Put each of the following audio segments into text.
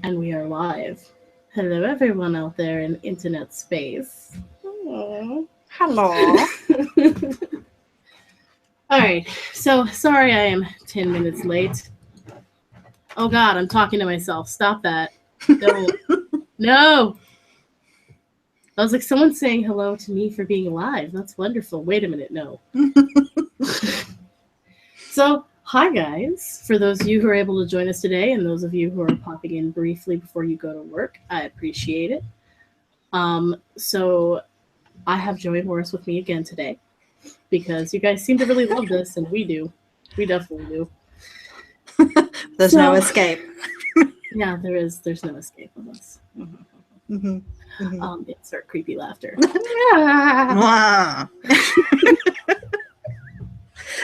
And we are live. Hello, everyone out there in internet space. Aww. Hello. All right, so sorry I am 10 minutes late. Oh God, I'm talking to myself. Stop that. Don't. No. I was like, someone's saying hello to me for being alive. That's wonderful. Wait a minute, no. So, hi guys. For those of you who are able to join us today, and those of you who are popping in briefly before you go to work, I appreciate it. So I have Joey Morris with me again today because you guys seem to really love this, and we do. We definitely do. There's no escape. Yeah, there's no escape of us. Insert creepy laughter.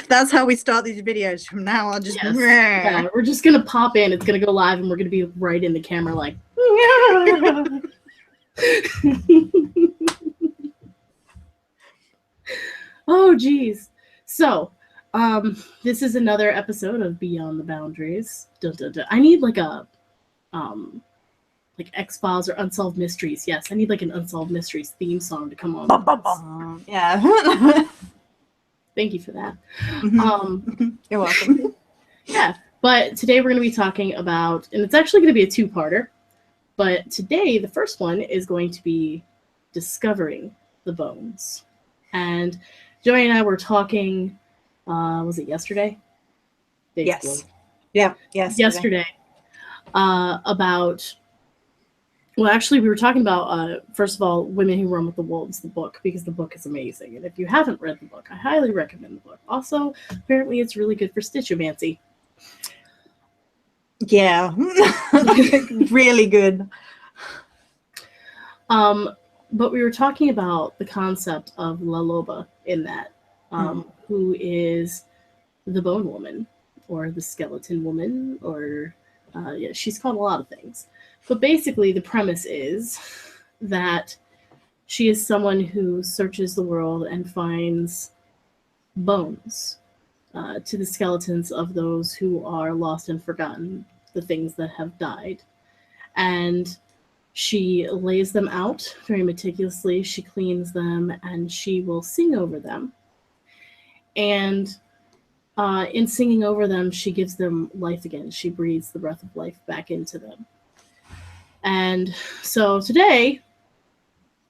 That's how we start these videos from now on. Just yeah, we're just gonna pop in. It's gonna go live, and we're gonna be right in the camera, like. Oh, geez. So, this is another episode of Beyond the Boundaries. Dun, dun, dun. I need like a, like X-Files or Unsolved Mysteries. Yes, I need like an Unsolved Mysteries theme song to come on. Bum, bum, bum. Yeah. Thank you for that. You're welcome. Yeah, but today we're going to be talking about, and it's actually going to be a two-parter, but today the first one is going to be discovering the bones. And Joey and I were talking, was it yesterday? Yes. Yeah, yesterday. About, well, actually, we were talking about, first of all, Women Who Run with the Wolves, the book, because the book is amazing. And if you haven't read the book, I highly recommend the book. Also, apparently it's really good for stitchomancy. Yeah. Really good. But we were talking about the concept of La Loba in that, who is the bone woman, or the skeleton woman, or, yeah, she's called a lot of things. But basically, the premise is that she is someone who searches the world and finds bones to the skeletons of those who are lost and forgotten, the things that have died. And she lays them out very meticulously. She cleans them, and she will sing over them. And in singing over them, she gives them life again. She breathes the breath of life back into them. And so today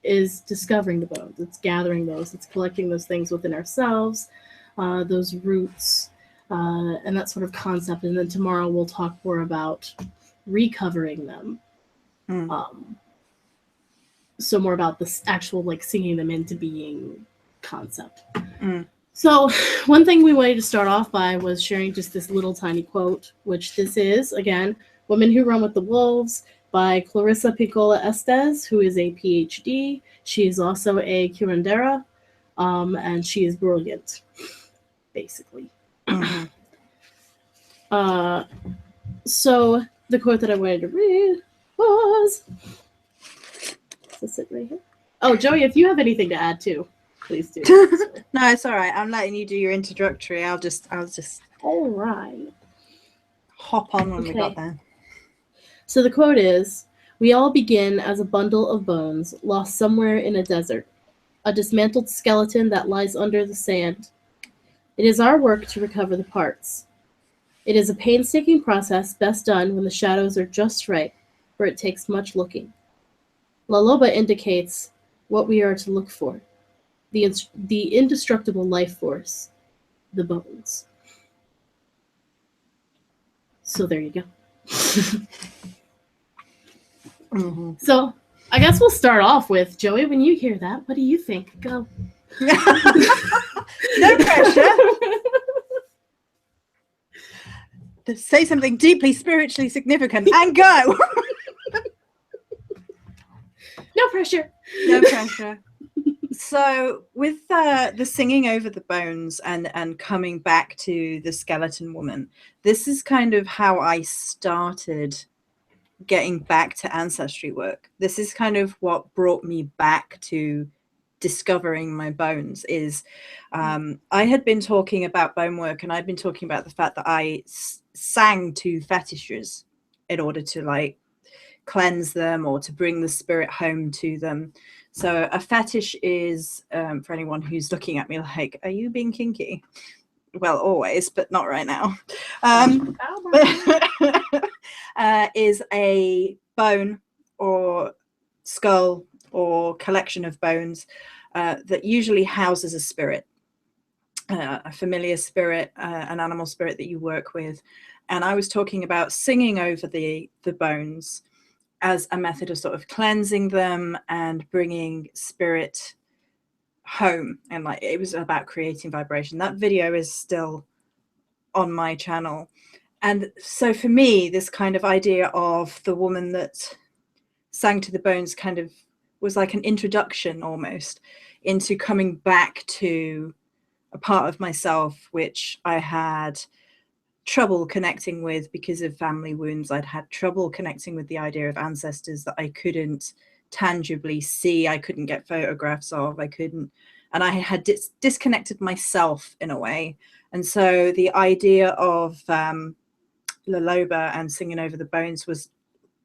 is discovering the bones. It's gathering those. It's collecting those things within ourselves, those roots, and that sort of concept. And then tomorrow we'll talk more about recovering them. So more about this actual, like, singing them into being concept. So one thing we wanted to start off by was sharing just this little tiny quote, which this is, again, Women Who Run with the Wolves by Clarissa Pinkola Estes, who is a PhD. She is also a curandera, and she is brilliant, basically. So the quote that I wanted to read was... Is this it right here? Oh, Joey, if you have anything to add too, please do. No, it's all right. I'm letting you do your introductory. I'll just all right. Hop on when we got there. So the quote is, "We all begin as a bundle of bones lost somewhere in a desert, a dismantled skeleton that lies under the sand. It is our work to recover the parts. It is a painstaking process best done when the shadows are just right, for it takes much looking. La Loba indicates what we are to look for, the indestructible life force, the bones." So there you go. So I guess we'll start off with, Joey, when you hear that, what do you think? Go. No pressure. Say something deeply spiritually significant and go. No pressure. No pressure. So with the singing over the bones and coming back to the skeleton woman, this is kind of how I started getting back to ancestry work. This is kind of what brought me back to discovering my bones. Is I had been talking about bone work, and I'd been talking about the fact that I sang to fetishes in order to, like, cleanse them or to bring the spirit home to them. So a fetish is, for anyone who's looking at me like, are you being kinky? Well, always, but not right now. Is a bone or skull or collection of bones that usually houses a spirit, a familiar spirit, an animal spirit that you work with. And I was talking about singing over the bones as a method of sort of cleansing them and bringing spirit home. And like, it was about creating vibration. That video is still on my channel. And so for me, this kind of idea of the woman that sang to the bones kind of was like an introduction almost into coming back to a part of myself which I had trouble connecting with because of family wounds. I'd had trouble connecting with the idea of ancestors that I couldn't tangibly see, I couldn't get photographs of, and I had disconnected myself in a way. And so the idea of Laloba and singing over the bones was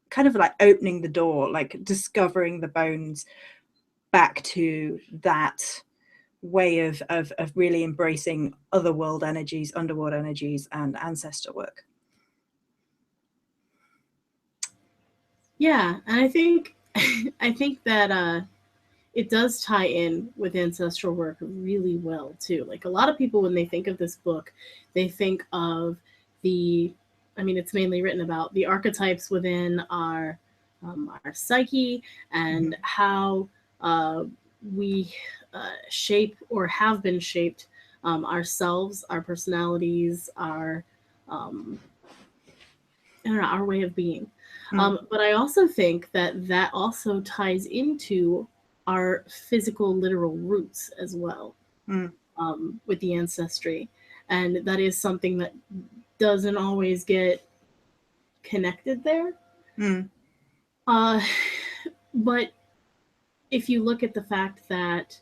kind of like opening the door, like discovering the bones back to that way of really embracing otherworld energies, underworld energies, and ancestor work. Yeah, and I think that it does tie in with ancestral work really well too. Like a lot of people, when they think of this book, they think of it's mainly written about the archetypes within our psyche and how we shape or have been shaped ourselves, our personalities, our our way of being. But I also think that also ties into our physical, literal roots as well, with the ancestry. And that is something that doesn't always get connected there. But if you look at the fact that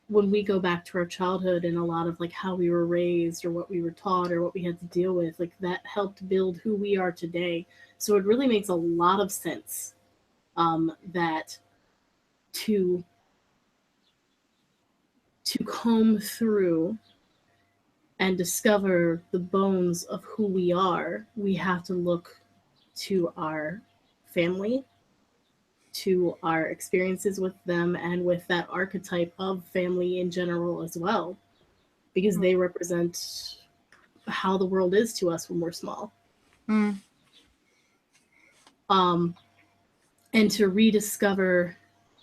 when we go back to our childhood and a lot of like how we were raised or what we were taught or what we had to deal with, like that helped build who we are today. So it really makes a lot of sense that to comb through and discover the bones of who we are, we have to look to our family, to our experiences with them, and with that archetype of family in general as well, because they represent how the world is to us when we're small. And to rediscover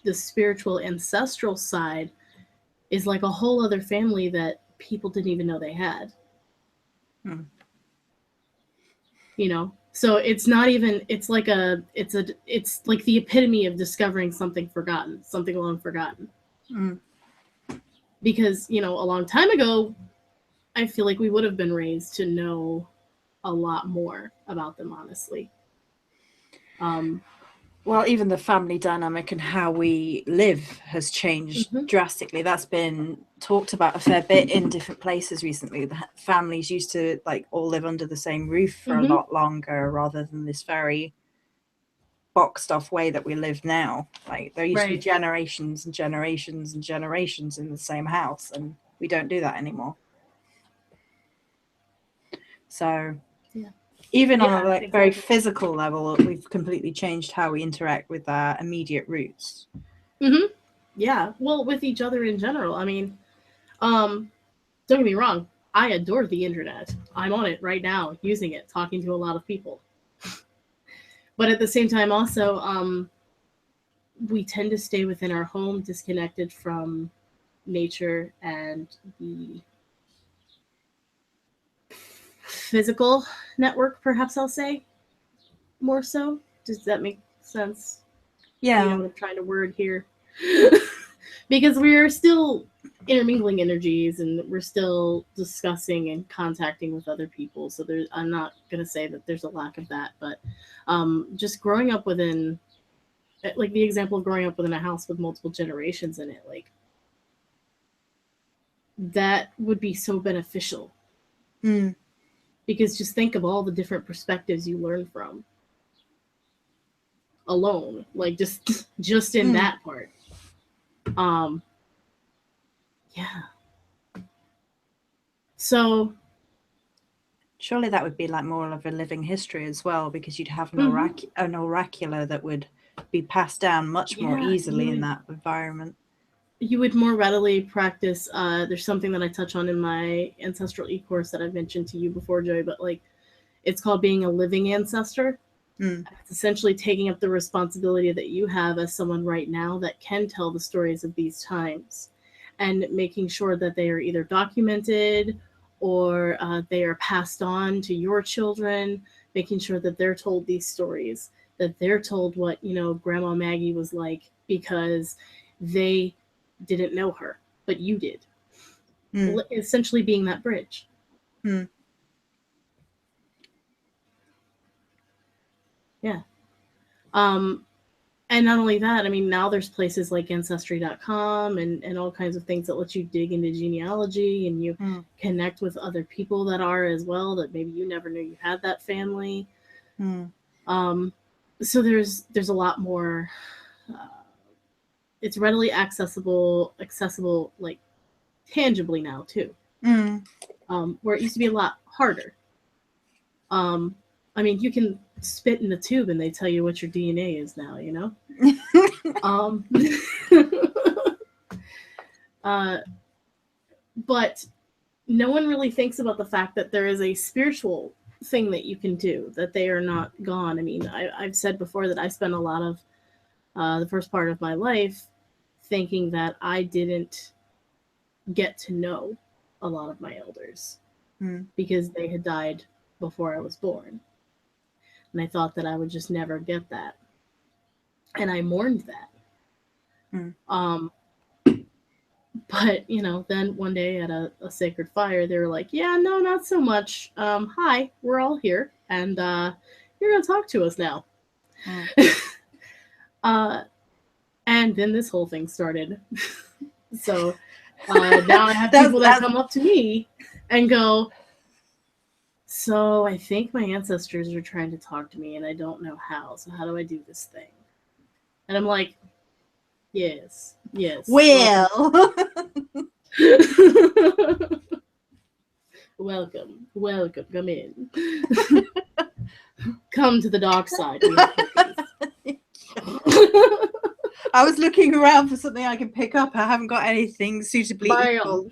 the spiritual ancestral side is like a whole other family that people didn't even know they had. You know, so it's not even, it's like it's like the epitome of discovering something forgotten, something long forgotten. Because, you know, a long time ago, I feel like we would have been raised to know a lot more about them, honestly. Well, even the family dynamic and how we live has changed drastically. That's been talked about a fair bit in different places recently. The families used to like all live under the same roof for a lot longer rather than this very boxed off way that we live now. Like there used to be generations and generations and generations in the same house, and we don't do that anymore. So even on a like very physical level, we've completely changed how we interact with our immediate roots. Yeah, well, with each other in general. I mean, don't get me wrong, I adore the internet. I'm on it right now, using it, talking to a lot of people. But at the same time, also, we tend to stay within our home, disconnected from nature and the physical network, perhaps I'll say, more so. Does that make sense? Yeah. You know what I'm trying to word here? Because we're still intermingling energies and we're still discussing and contacting with other people. So I'm not going to say that there's a lack of that, but just growing up within, like the example of growing up within a house with multiple generations in it, like that would be so beneficial. Because just think of all the different perspectives you learn from. alone, like just in that part. Yeah. So surely that would be like more of a living history as well, because you'd have an oracular that would be passed down much more easily in that environment. You would more readily practice. There's something that I touch on in my ancestral e-course that I've mentioned to you before, Joey, but like it's called being a living ancestor. It's essentially taking up the responsibility that you have as someone right now that can tell the stories of these times, and making sure that they are either documented or they are passed on to your children, making sure that they're told these stories, that they're told what, you know, Grandma Maggie was like, because they didn't know her, but you did. Essentially being that bridge. Yeah. And not only that, I mean, now there's places like Ancestry.com and all kinds of things that let you dig into genealogy, and you connect with other people that are as well, that maybe you never knew you had that family. So there's a lot more. It's readily accessible like tangibly now too. Where it used to be a lot harder. I mean, you can spit in the tube and they tell you what your DNA is now, you know? But no one really thinks about the fact that there is a spiritual thing that you can do, that they are not gone. I mean, I've said before that I spent a lot of the first part of my life thinking that I didn't get to know a lot of my elders because they had died before I was born. And I thought that I would just never get that. And I mourned that. But, you know, then one day at a sacred fire, they were like, yeah, no, not so much. Hi, we're all here. And you're going to talk to us now. And then this whole thing started. So now I have people that come up to me and go, so I think my ancestors are trying to talk to me and I don't know how. So how do I do this thing? And I'm like, yes. Well. Welcome. Come in. Come to the dark side. I was looking around for something I can pick up. I haven't got anything suitably equal.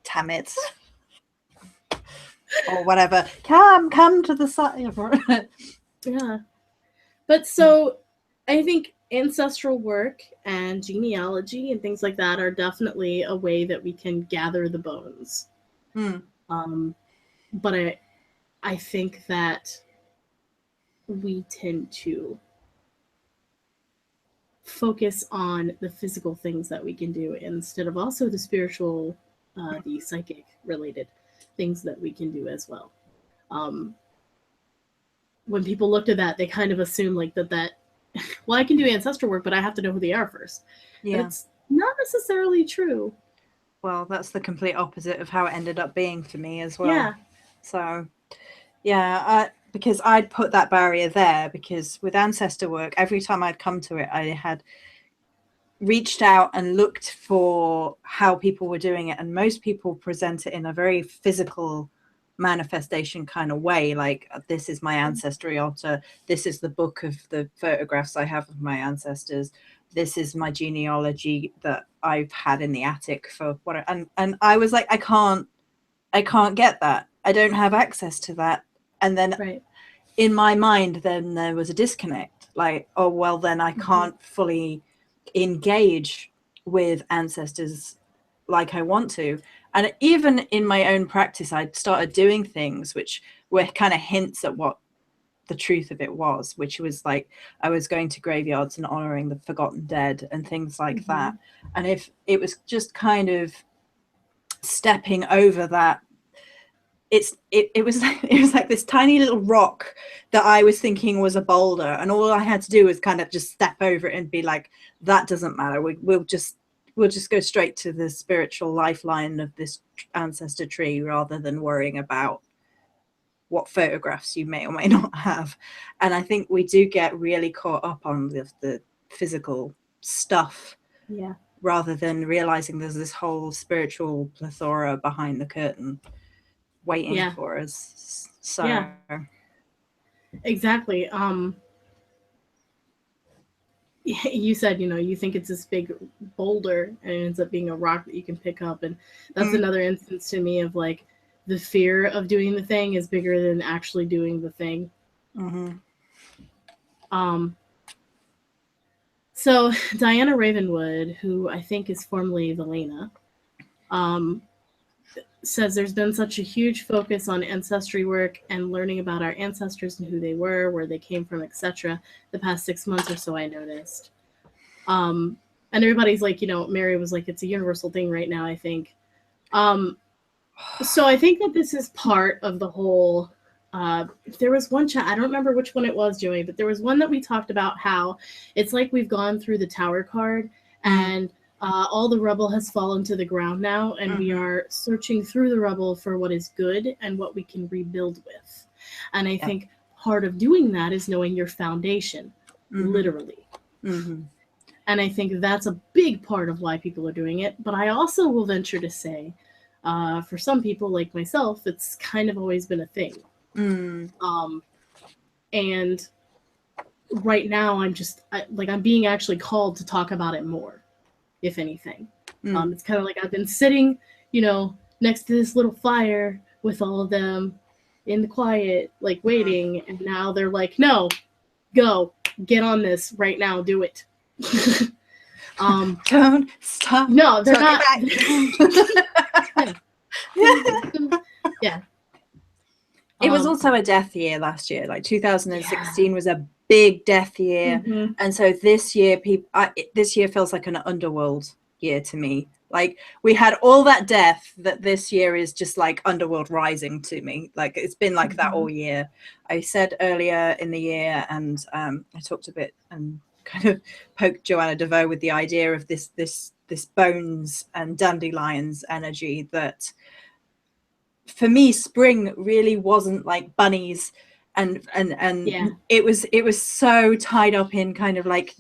Damn it. Or whatever. Come to the side. Yeah. But so I think ancestral work and genealogy and things like that are definitely a way that we can gather the bones. But I think that we tend to focus on the physical things that we can do instead of also the spiritual, the psychic related things that we can do as well. When people looked at that, they kind of assume like that well, I can do ancestral work, but I have to know who they are first. Yeah. But it's not necessarily true. Well, that's the complete opposite of how it ended up being for me as well. Yeah. So, yeah, because I'd put that barrier there, because with ancestor work, every time I'd come to it, I had reached out and looked for how people were doing it. And most people present it in a very physical manifestation kind of way, like, this is my ancestry altar, this is the book of the photographs I have of my ancestors, this is my genealogy that I've had in the attic for what, and I was like, I can't get that, I don't have access to that. And then in my mind, then there was a disconnect, like, oh well, then I can't fully engage with ancestors like I want to. And even in my own practice, I'd started doing things which were kind of hints at what the truth of it was, which was like, I was going to graveyards and honoring the forgotten dead and things like that. And if it was just kind of stepping over that, it was like this tiny little rock that I was thinking was a boulder, and all I had to do was kind of just step over it and be like, that doesn't matter, we'll just go straight to the spiritual lifeline of this ancestor tree rather than worrying about what photographs you may or may not have. And I think we do get really caught up on the physical stuff, Yeah, rather than realizing there's this whole spiritual plethora behind the curtain waiting yeah, for us. So yeah, exactly. You said, you think it's this big boulder and it ends up being a rock that you can pick up. And that's another instance to me of like the fear of doing the thing is bigger than actually doing the thing. Um, so Diana Ravenwood, who I think is formerly Velena, says there's been such a huge focus on ancestry work and learning about our ancestors and who they were, where they came from, etc. The past 6 months or so, I noticed. And everybody's like, Mary was like, it's a universal thing right now, I think. So I think that this is part of the whole. There was one chat, I don't remember which one it was, Joey, but there was one that we talked about how it's like we've gone through the Tower card and all the rubble has fallen to the ground now, and we are searching through the rubble for what is good and what we can rebuild with. And I think part of doing that is knowing your foundation, literally. And I think that's a big part of why people are doing it. But I also will venture to say, for some people like myself, it's kind of always been a thing. And right now I'm being actually called to talk about it more, if anything. It's kind of like I've been sitting, next to this little fire with all of them in the quiet, like waiting. And now they're like, no, go, get on this right now, do it. Don't stop. No, they're not. Yeah. It was also a death year last year. Like 2016 was a big death year, and so this year, this year feels like an underworld year to me. Like we had all that death that this year is just like underworld rising to me. Like it's been like that all year. I said earlier in the year, and I talked a bit and kind of poked Joanna DeVoe with the idea of this bones and dandelions energy that. For me, spring really wasn't like bunnies and it was so tied up in kind of like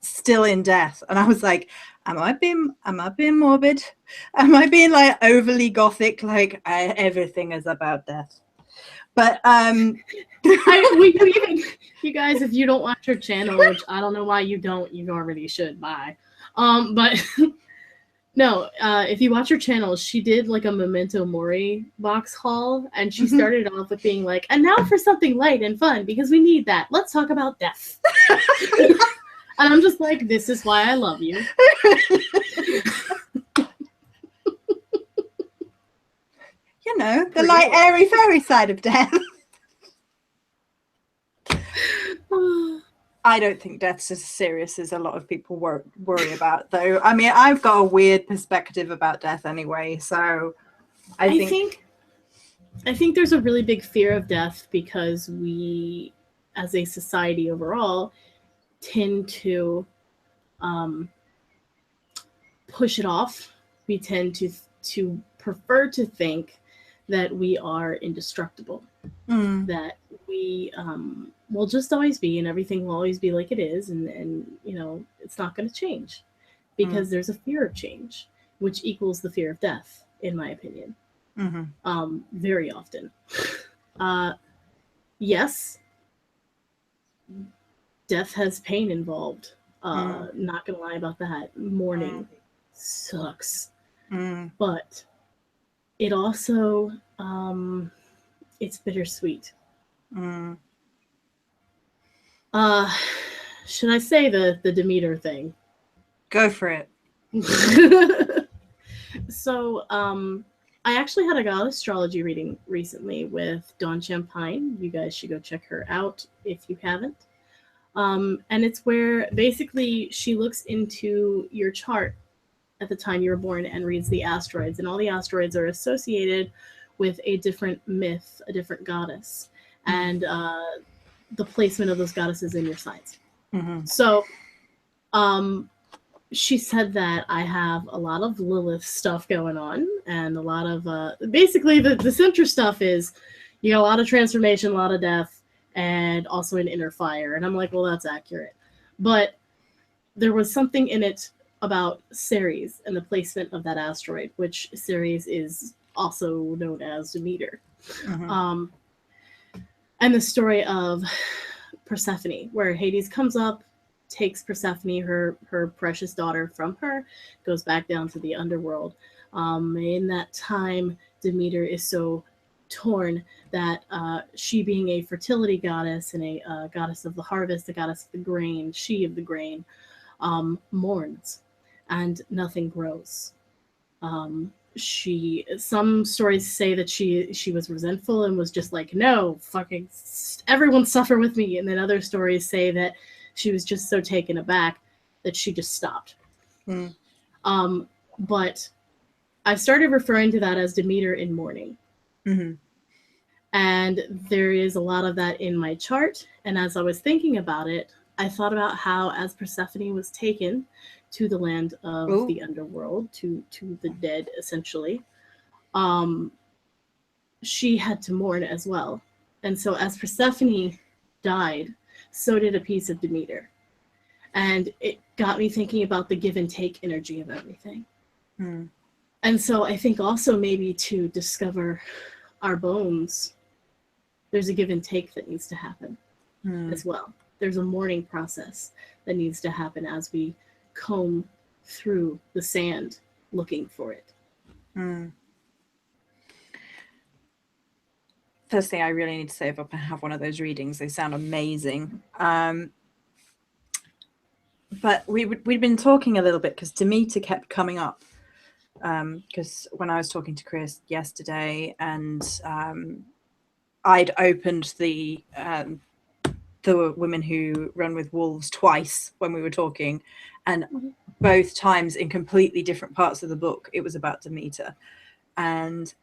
still in death, and I was like, am I being morbid? Am I being like overly gothic? Like everything is about death. But you guys, if you don't watch her channel, which I don't know why you don't, you already should. Bye. But no, if you watch her channel, she did like a Memento Mori box haul, and she started off with being like, and now for something light and fun, because we need that. Let's talk about death. And I'm just like, this is why I love you. The light, airy, fairy side of death. I don't think death's as serious as a lot of people worry about, though. I mean, I've got a weird perspective about death anyway, so I think there's a really big fear of death because we, as a society overall, tend to push it off. We tend to prefer to think that we are indestructible, that we will just always be, and everything will always be like it is, and it's not going to change, because there's a fear of change, which equals the fear of death, in my opinion. Very often. Yes, death has pain involved. Not gonna lie about that. Mourning sucks, but it also it's bittersweet. Should I say the Demeter thing? Go for it. So I actually had a god astrology reading recently with Dawn Champagne. You guys should go check her out if you haven't. And it's where basically she looks into your chart at the time you were born and reads the asteroids, and all the asteroids are associated with a different myth, a different goddess, and the placement of those goddesses in your signs. So she said that I have a lot of Lilith stuff going on, and a lot of basically the center stuff is, You got a lot of transformation, a lot of death, and also an inner fire. And I'm like, well, that's accurate. But there was something in it about Ceres and the placement of that asteroid, which Ceres is also known as Demeter. Mm-hmm. And the story of Persephone, where Hades comes up, takes Persephone, her precious daughter, from her, goes back down to the underworld. In that time, Demeter is so torn that she, being a fertility goddess and a goddess of the harvest, a goddess of the grain, she of the grain, mourns, and nothing grows. Some stories say that she was resentful and was just like, no, fucking everyone suffer with me, and then other stories say that she was just so taken aback that she just stopped. But I started referring to that as Demeter in mourning. And there is a lot of that in my chart, and as I was thinking about it, I thought about how, as Persephone was taken to the land of the underworld, to the dead, essentially, she had to mourn as well. And so as Persephone died, so did a piece of Demeter. And it got me thinking about the give and take energy of everything. And so I think also maybe to discover our bones, there's a give and take that needs to happen as well. There's a mourning process that needs to happen as we comb through the sand looking for it. First thing I really need to say, if I can have one of those readings, they sound amazing. But we'd been talking a little bit because Demeter kept coming up. Because when I was talking to Cris yesterday, and I'd opened the Women Who Run with Wolves twice when we were talking, and both times in completely different parts of the book, it was about Demeter. And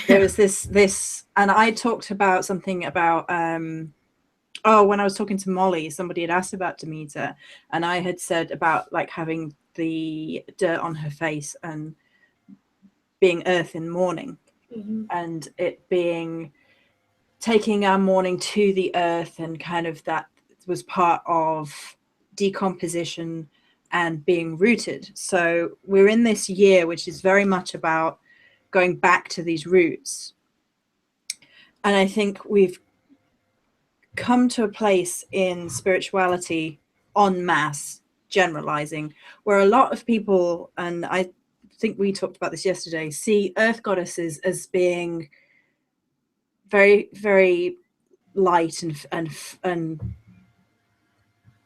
there was this, and I talked about something about, when I was talking to Molly, somebody had asked about Demeter, and I had said about like having the dirt on her face and being earth in mourning, and it being taking our mourning to the earth, and kind of that was part of decomposition and being rooted. So we're in this year which is very much about going back to these roots, and I think we've come to a place in spirituality en masse, generalizing, where a lot of people, and I think we talked about this yesterday, see earth goddesses as being very, very light and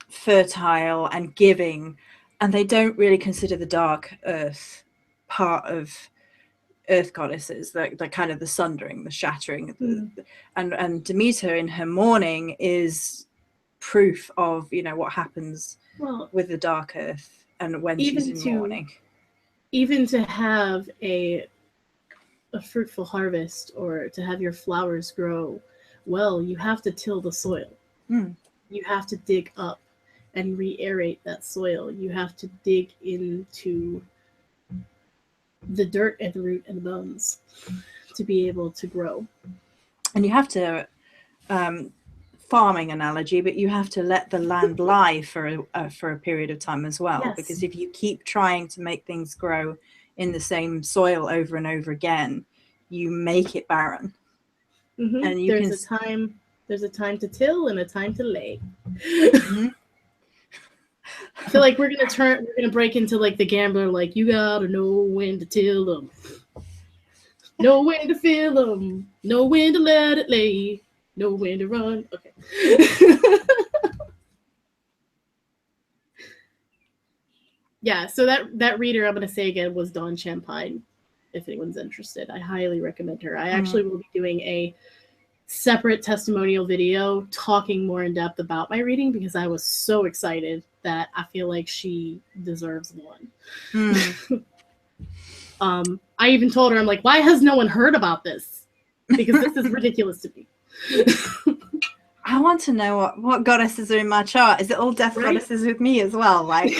fertile and giving, and they don't really consider the dark earth part of earth goddesses, the kind of the sundering, the shattering. And Demeter in her mourning is proof of, what happens with the dark earth and when she's in mourning. Even to have a fruitful harvest, or to have your flowers grow well, you have to till the soil. You have to dig up and re-aerate that soil. You have to dig into the dirt and the root and the bones to be able to grow. And you have to, farming analogy, but you have to let the land lie for a period of time as well. Yes. Because if you keep trying to make things grow in the same soil over and over again, you make it barren. And there's a time to till and a time to lay. I feel like we're gonna break into like the gambler, like, you gotta know when to till them, know when to fill them, know when to let it lay, know when to run. Okay. Yeah, so that reader, I'm gonna say again, was Dawn Champagne. If anyone's interested, I highly recommend her. I actually will be doing a separate testimonial video talking more in depth about my reading, because I was so excited that I feel like she deserves one. I even told her, I'm like, why has no one heard about this? Because this is ridiculous to me. I want to know what goddesses are in my chart. Is it all death goddesses with me as well? Like,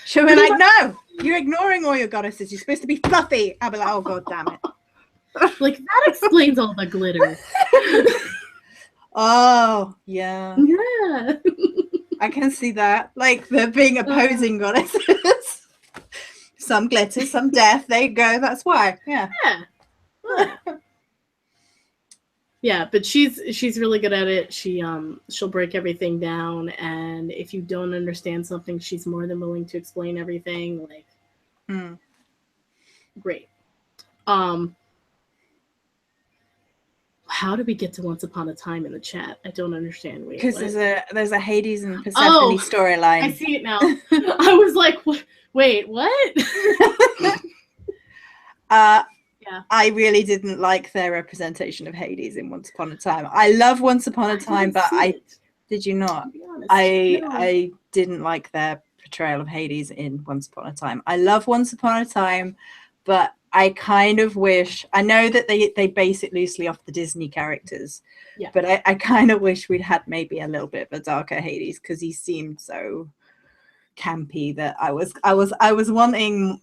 she'll be like, no, you're ignoring all your goddesses. You're supposed to be fluffy. I'll be like, oh, God damn it. Like, that explains all the glitter. Oh, yeah. Yeah. I can see that. Like, they're being opposing goddesses. Some glitter, some death. There you go. That's why. Yeah. Yeah. Yeah, but she's really good at it. She'll break everything down, and if you don't understand something, she's more than willing to explain everything. Like, great. How did we get to Once Upon a Time in the chat? I don't understand. Wait, because there's a Hades and Persephone storyline. I see it now. I was like, wait, what? Yeah. I really didn't like their representation of Hades in Once Upon a Time. I love Once Upon a Time, but did you not? I didn't like their portrayal of Hades in Once Upon a Time. I love Once Upon a Time, but I kind of wish, I know that they base it loosely off the Disney characters, but I kind of wish we'd had maybe a little bit of a darker Hades, because he seemed so campy that I was wanting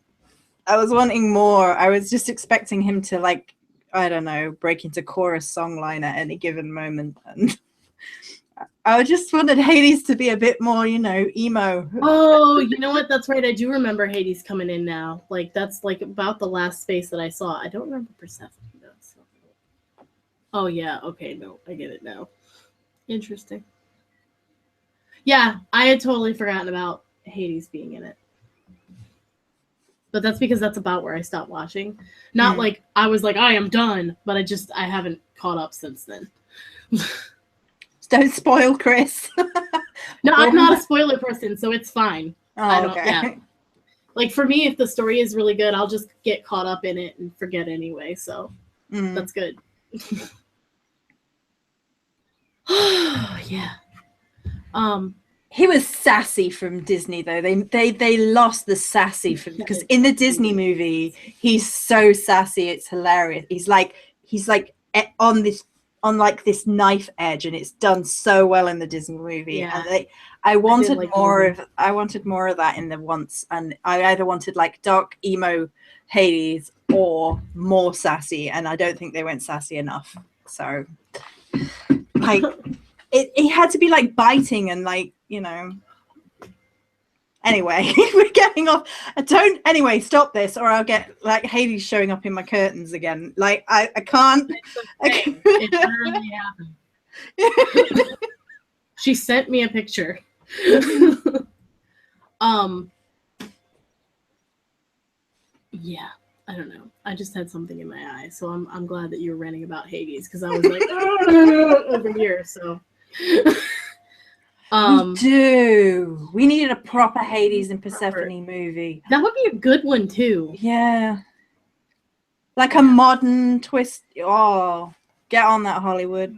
more. I was just expecting him to, like, I don't know, break into chorus songline at any given moment, and I just wanted Hades to be a bit more, emo. Oh, you know what? That's right. I do remember Hades coming in now. Like, that's like about the last space that I saw. I don't remember Persephone though. So. Oh yeah. Okay. No, I get it now. Interesting. Yeah, I had totally forgotten about Hades being in it. But that's because that's about where I stopped watching. Not like I was like, I am done, but I haven't caught up since then. Don't spoil Cris. No, I'm not a spoiler person, so it's fine. Oh, okay. Yeah. Like, for me, if the story is really good, I'll just get caught up in it and forget anyway, so that's good. Yeah. He was sassy from Disney, though. They lost the sassy because in the Disney movie, he's so sassy, it's hilarious. He's like on this knife edge, and it's done so well in the Disney movie. Yeah. And I wanted more of that in the Once, and I either wanted like dark emo Hades or more sassy, and I don't think they went sassy enough. So like it had to be like biting and like, anyway. We're getting off. Anyway, stop this, or I'll get like Hades showing up in my curtains again. Like I can't. It literally happened. She sent me a picture. Yeah, I don't know. I just had something in my eye, so I'm glad that you were ranting about Hades, because I was like over here. So we needed a proper Hades and Persephone movie. That would be a good one too. Yeah, like a modern twist. Oh, get on that, Hollywood.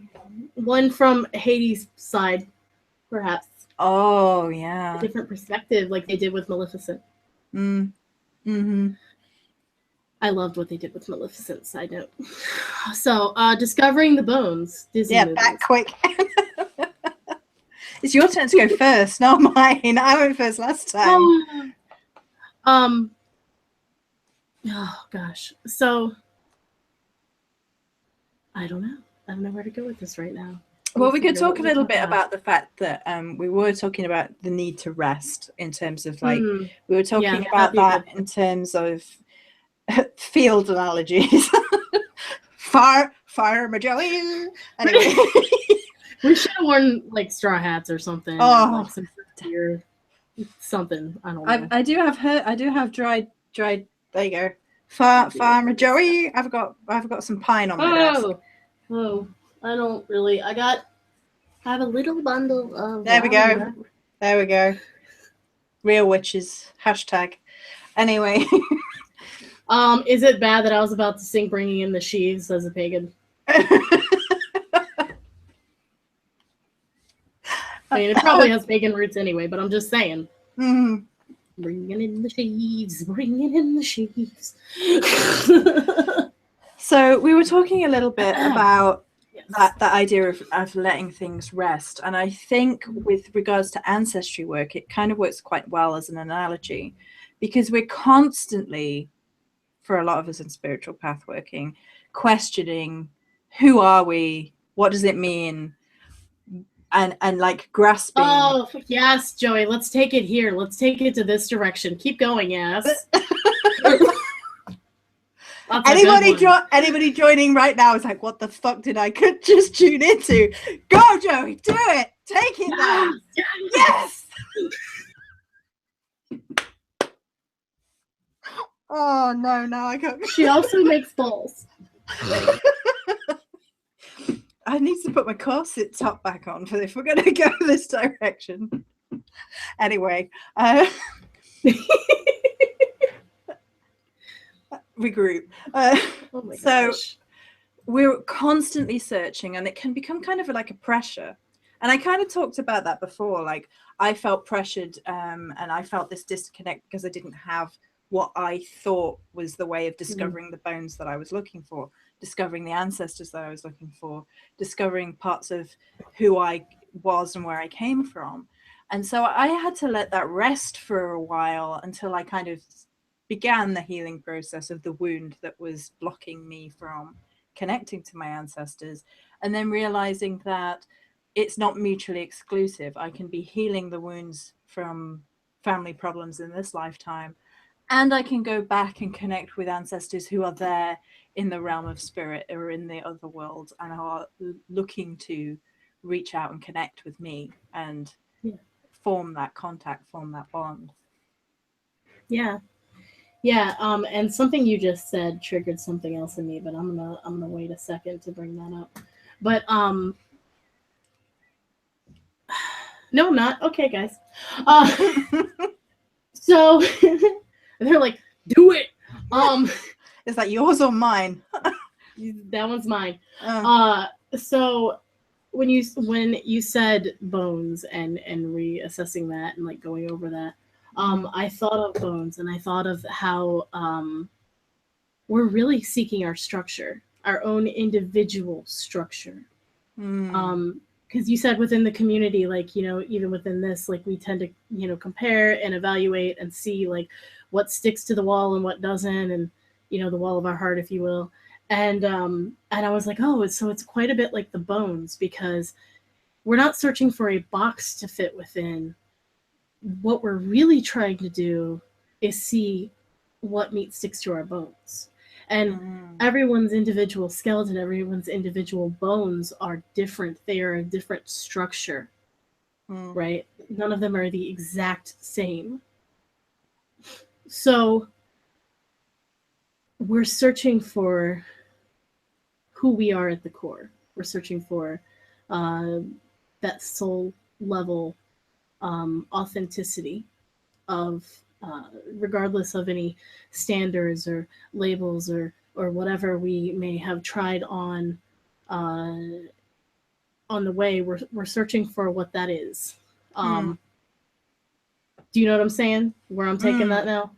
One from Hades' side, perhaps. Oh yeah, a different perspective, like they did with Maleficent. I loved what they did with Maleficent, side note. So, Discovering the Bones. Disney movies. Back quick. It's your turn to go first, not mine. I went first last time. Oh gosh. So, I don't know. I don't know where to go with this right now. Well, we could talk a little bit about the fact that we were talking about the need to rest, in terms of like, we were talking about that in terms of field analogies. Fire Magellan. Anyway. We should have worn like straw hats or something. Oh, or, like, some gear, something. I don't know. I do have dried. There you go. Farmer Joey. I've got some pine on my desk. Oh, I don't really. I have a little bundle of. There we go. Real witches. #. Anyway. Is it bad that I was about to sing "Bringing in the Sheaves" as a pagan? I mean, it probably has pagan roots anyway, but I'm just saying. Bringing in the sheaves, bringing in the sheaves. So we were talking a little bit about that idea of letting things rest. And I think with regards to ancestry work, it kind of works quite well as an analogy, because we're constantly for a lot of us in spiritual path working, questioning who are we, what does it mean, and like grasping. Oh yes, Joey, let's take it here. Let's take it to this direction. Keep going, yes. Anybody joining right now is like, what the fuck did I just tune into? Go, Joey, do it. Take it there. Yes. Oh no, now I got. She also makes balls. I need to put my corset top back on for if we're going to go this direction. Anyway, regroup. Oh my gosh. We're constantly searching, and it can become kind of like a pressure. And I kind of talked about that before. Like I felt pressured, and I felt this disconnect because I didn't have what I thought was the way of discovering the bones that I was looking for, discovering the ancestors that I was looking for, discovering parts of who I was and where I came from. And so I had to let that rest for a while until I kind of began the healing process of the wound that was blocking me from connecting to my ancestors, and then realizing that it's not mutually exclusive. I can be healing the wounds from family problems in this lifetime, and I can go back and connect with ancestors who are there in the realm of spirit or in the other world and are looking to reach out and connect with me and form that contact, form that bond. Yeah. And something you just said triggered something else in me, but I'm gonna wait a second to bring that up. But no, I'm not. Okay, guys. So they're like, do it. Is that yours or mine? That one's mine. So when you said bones and reassessing that and like going over that, I thought of bones, and I thought of how we're really seeking our structure, our own individual structure. Because you said within the community, like, you know, even within this, like, we tend to, you know, compare and evaluate and see like what sticks to the wall and what doesn't, and, you know, the wall of our heart, if you will. And I was like, oh, it's quite a bit like the bones, because we're not searching for a box to fit within. What we're really trying to do is see what meat sticks to our bones. And everyone's individual skeleton, everyone's individual bones are different. They are a different structure, right? None of them are the exact same. So we're searching for who we are at the core. We're searching for that soul level authenticity of regardless of any standards or labels or whatever we may have tried on the way. We're searching for what that is. Do you know what I'm saying? Where I'm taking that now?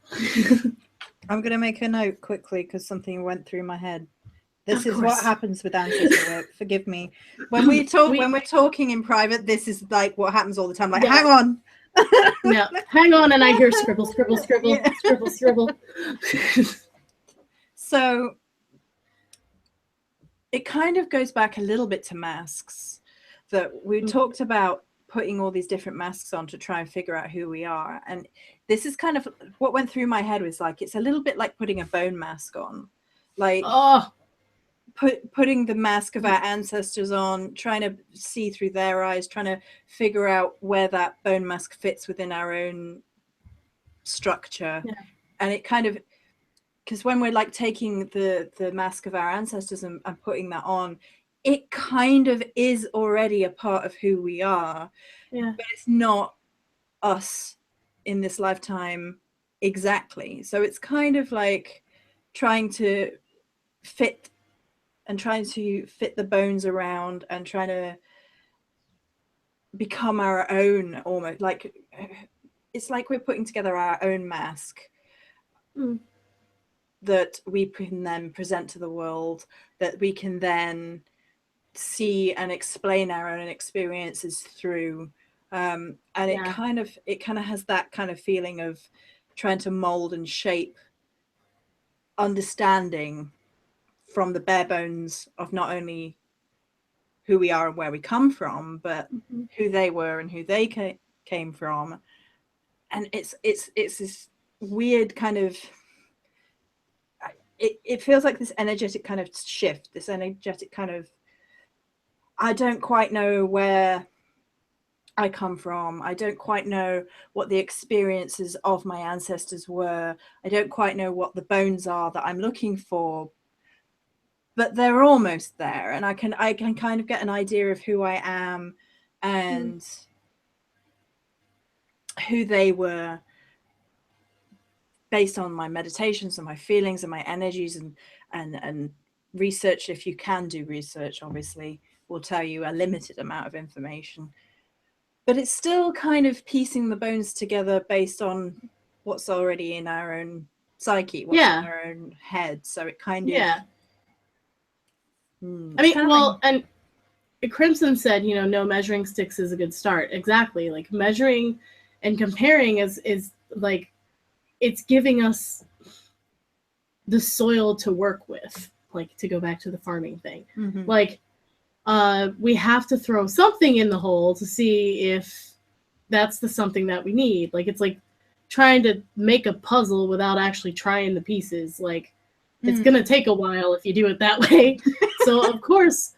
I'm going to make a note quickly because something went through my head. This is what happens with ancestral work. Forgive me. When we talk, when we're talking in private, this is like what happens all the time. Like, hang on. Yeah, hang on, and I hear scribble, scribble, scribble, scribble, scribble. So it kind of goes back a little bit to masks, that we talked about putting all these different masks on to try and figure out who we are. And this is kind of what went through my head, was like, it's a little bit like putting a bone mask on, like putting the mask of our ancestors on, trying to see through their eyes, trying to figure out where that bone mask fits within our own structure. And it kind of, because when we're like taking the mask of our ancestors and putting that on, it kind of is already a part of who we are, but it's not us in this lifetime exactly. So it's kind of like trying to fit the bones around and trying to become our own, almost like it's like we're putting together our own mask that we can then present to the world, that we can then see and explain our own experiences through. And it kind of has that kind of feeling of trying to mold and shape understanding from the bare bones of not only who we are and where we come from, but who they were and who they came from. And it's this weird kind of, it feels like this energetic kind of shift, this energetic kind of, I don't quite know where I come from. I don't quite know what the experiences of my ancestors were. I don't quite know what the bones are that I'm looking for, but they're almost there. And I can kind of get an idea of who I am and who they were based on my meditations and my feelings and my energies and research. If you can do research, obviously, will tell you a limited amount of information. But it's still kind of piecing the bones together based on what's already in our own psyche, what's in our own head. So it kind of... I mean, well, and Crimson said, you know, no measuring sticks is a good start. Exactly. Like measuring and comparing is like, it's giving us the soil to work with, like to go back to the farming thing. Like, we have to throw something in the hole to see if that's the something that we need. Like, it's like trying to make a puzzle without actually trying the pieces. Like, it's going to take a while if you do it that way. So of course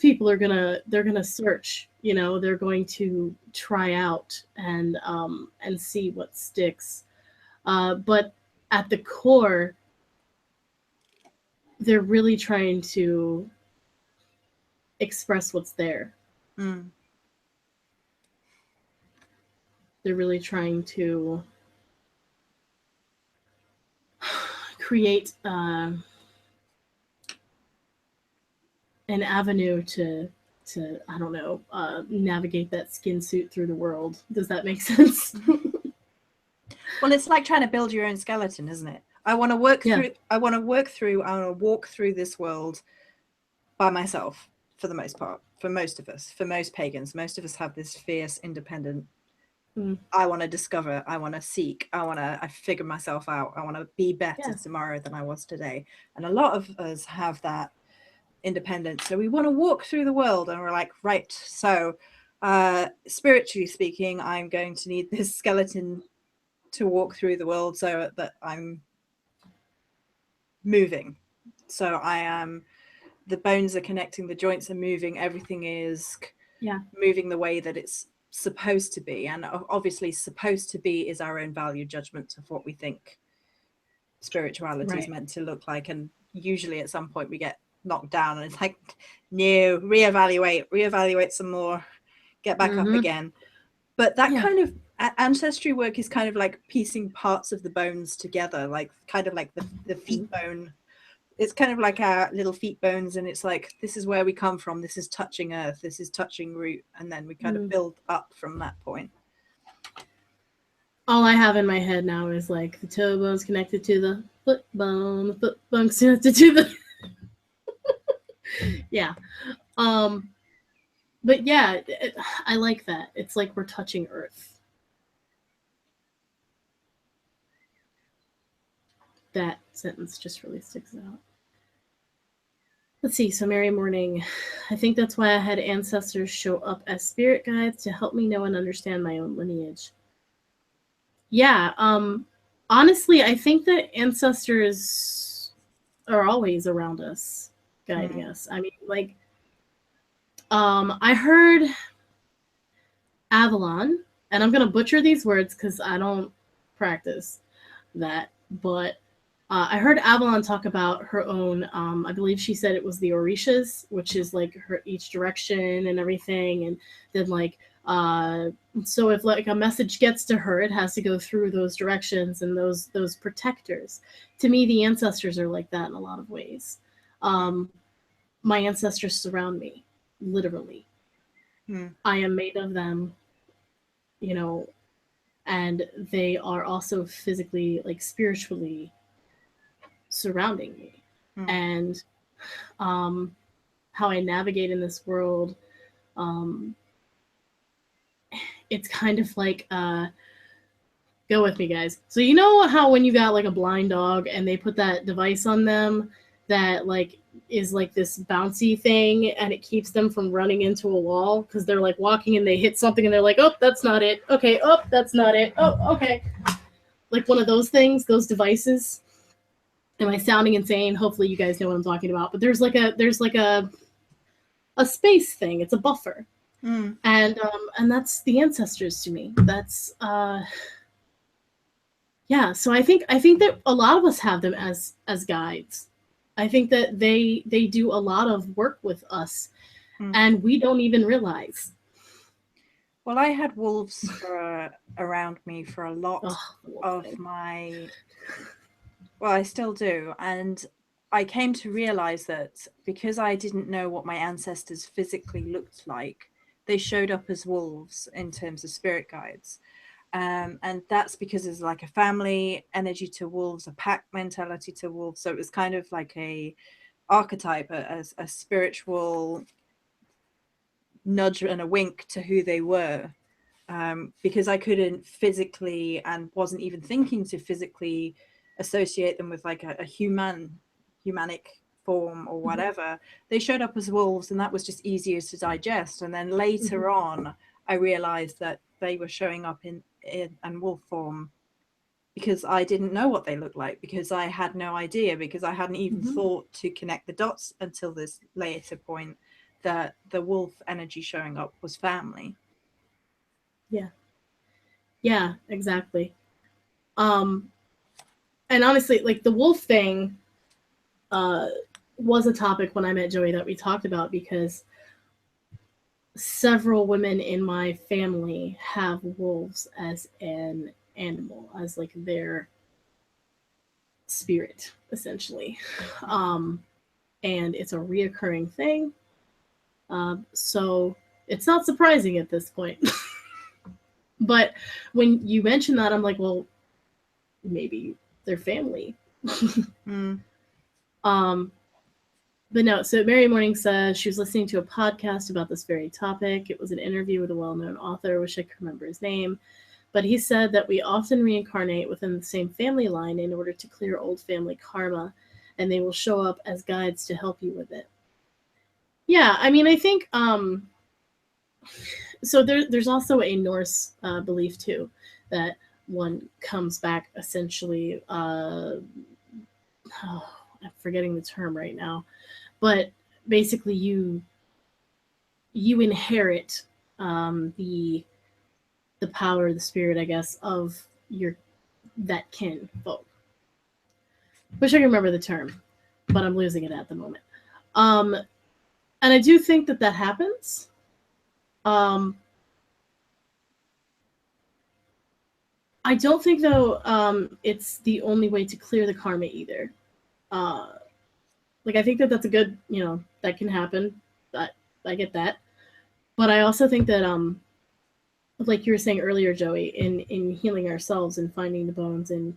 people are they're going to search, you know, they're going to try out and see what sticks. But at the core, they're really trying to express what's there. They're really trying to create an avenue to I don't know, navigate that skin suit through the world. Does that make sense? Well, it's like trying to build your own skeleton, isn't it? I want to walk through this world by myself, for the most part, for most of us, for most pagans. Most of us have this fierce, independent, I want to discover, I want to seek, I figure myself out, I want to be better tomorrow than I was today. And a lot of us have that independence. So we want to walk through the world and we're like, right, so spiritually speaking, I'm going to need this skeleton to walk through the world so that I'm moving. So I am, the bones are connecting, the joints are moving, everything is moving the way that it's supposed to be. And obviously supposed to be is our own value judgment of what we think spirituality is meant to look like. And usually at some point we get knocked down and it's like, no, reevaluate some more, get back up again. But that kind of ancestry work is kind of like piecing parts of the bones together, like kind of like the feet bone. It's kind of like our little feet bones, and it's like, this is where we come from, this is touching earth, this is touching root, and then we kind of build up from that point. All I have in my head now is like the toe bone's connected to the foot bone, the foot bone's connected to the but yeah, I like that. It's like we're touching earth. That sentence just really sticks out. Let's see. So Mary Mourning, I think that's why I had ancestors show up as spirit guides to help me know and understand my own lineage. Yeah. Honestly, I think that ancestors are always around us, guiding us. I mean, like, I heard Avalon, and I'm going to butcher these words because I don't practice that, but I heard Avalon talk about her own, I believe she said it was the Orishas, which is like her each direction and everything. And then like, so if like a message gets to her, it has to go through those directions and those protectors. To me, the ancestors are like that in a lot of ways. My ancestors surround me, literally. I am made of them, you know, and they are also physically, like spiritually surrounding me. And how I navigate in this world, it's kind of like Go with me, guys. So you know how when you got like a blind dog and they put that device on them that like is like this bouncy thing and it keeps them from running into a wall because they're like walking and they hit something and they're like, oh, that's not it. Okay, oh, that's not it. Oh, okay. Like one of those things, those devices. Am I sounding insane? Hopefully you guys know what I'm talking about. But there's like a space thing. It's a buffer. And that's the ancestors to me. That's yeah, so I think that a lot of us have them as guides. I think that they do a lot of work with us and we don't even realize. Well, I had wolves around me for a lot of thing. my, well, I still do. And I came to realize that because I didn't know what my ancestors physically looked like, they showed up as wolves in terms of spirit guides. And that's because there's like a family energy to wolves, a pack mentality to wolves. So it was kind of like a archetype, a spiritual nudge and a wink to who they were. Because I couldn't physically and wasn't even thinking to physically associate them with like a humanic form or whatever. They showed up as wolves, and that was just easier to digest. And then later on, I realized that they were showing up in wolf form because I didn't know what they looked like, because I had no idea, because I hadn't even thought to connect the dots until this later point that the wolf energy showing up was family. Yeah, exactly. And honestly, like the wolf thing was a topic when I met Joey that we talked about because several women in my family have wolves as an animal, as like their spirit, essentially. And it's a reoccurring thing. So it's not surprising at this point. But when you mention that, I'm like, well, maybe they're family. But no, so Mary Mourning says she was listening to a podcast about this very topic. It was an interview with a well-known author. I wish I could remember his name. But he said that we often reincarnate within the same family line in order to clear old family karma, and they will show up as guides to help you with it. Yeah, I mean, I think so. There's also a Norse belief too that one comes back essentially. I'm forgetting the term right now, but basically you inherit the power, the spirit, I guess, of your that kin folk. Wish I could remember the term, but I'm losing it at the moment. And I do think that that happens. I don't think though it's the only way to clear the karma either. Like I think that that's a good, that can happen. I get that, but I also think that like you were saying earlier, Joey, in healing ourselves and finding the bones and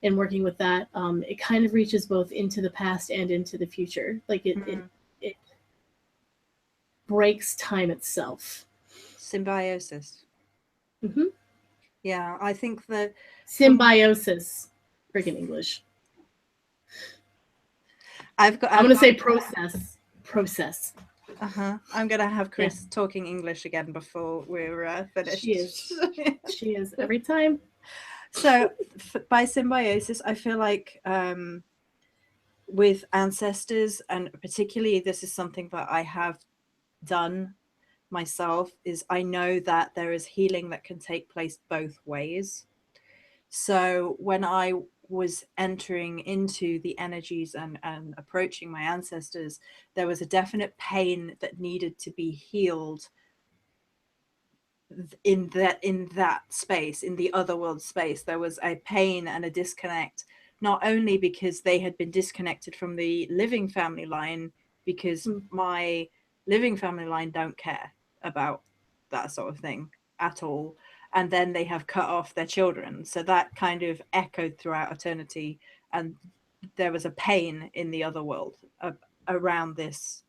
working with that, it kind of reaches both into the past and into the future. Like it breaks time itself. Symbiosis. Yeah, I think that symbiosis. Friggin' English. I'm going to say process. I'm going to have Cris talking English again before we're finished. She is every time. So by symbiosis, I feel like with ancestors, and particularly this is something that I have done myself, is I know that there is healing that can take place both ways. So when I was entering into the energies and approaching my ancestors, there was a definite pain that needed to be healed in that space, in the other world space. There was a pain and a disconnect, not only because they had been disconnected from the living family line, because my living family line don't care about that sort of thing at all, and then they have cut off their children, so that kind of echoed throughout eternity, and there was a pain in the other world around this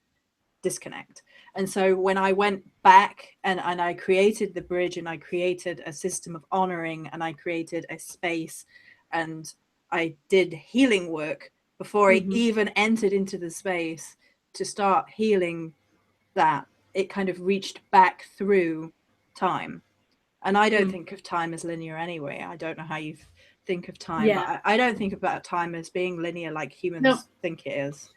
disconnect. And so when I went back and I created the bridge, and I created a system of honoring, and I created a space, and I did healing work before I even entered into the space to start healing that, it kind of reached back through time. And I don't think of time as linear anyway. I don't know how you think of time, but I don't think about time as being linear like humans think it is.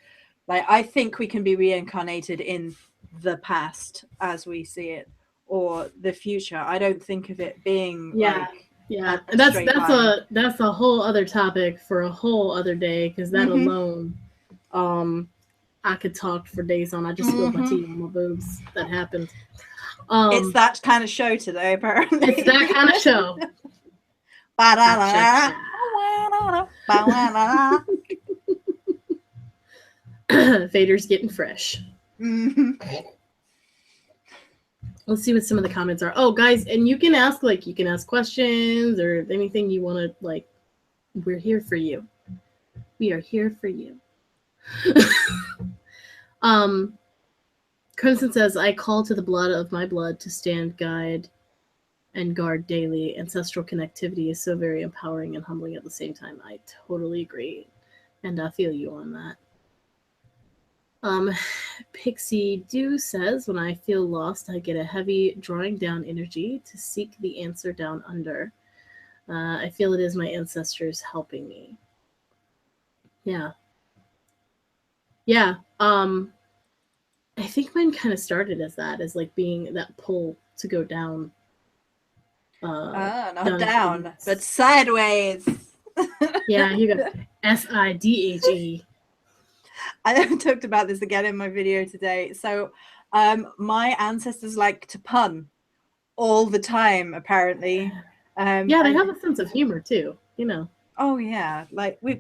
Like, I think we can be reincarnated in the past as we see it, or the future. I don't think of it being and that's a whole other topic for a whole other day, because that alone, I could talk for days on. I just spilled my tea on my boobs. That happened. It's that kind of show today, apparently. It's that kind of show. Vader's getting fresh. Let's see what some of the comments are. Oh, guys, and you can ask questions or anything you want to, like. We're here for you. We are here for you. Crimson says, I call to the blood of my blood to stand, guide, and guard daily. Ancestral connectivity is so very empowering and humbling at the same time. I totally agree. And I feel you on that. Pixie Dew says, when I feel lost, I get a heavy drawing down energy to seek the answer down under. I feel it is my ancestors helping me. Yeah. Yeah. I think mine kind of started as that, as like being that pull to go down. Not down, but sideways. Yeah, you go SIDHE. I talked about this again in my video today. So my ancestors like to pun all the time, apparently. Yeah, they have a sense of humor too, you know. Oh yeah, like we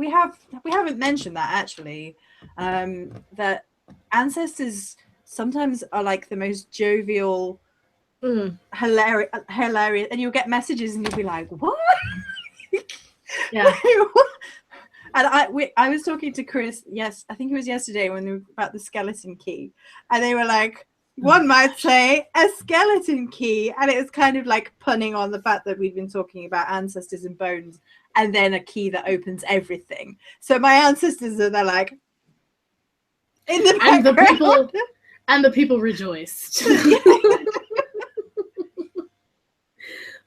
haven't mentioned that actually. That ancestors sometimes are like the most jovial, hilarious, and you'll get messages and you'll be like, what? Yeah. And I was talking to Cris, yes, I think it was yesterday, when they were about the skeleton key, and they were like, one might say a skeleton key, and it was kind of like punning on the fact that we've been talking about ancestors and bones, and then a key that opens everything. So my ancestors are there, like, in the background. And the people rejoiced.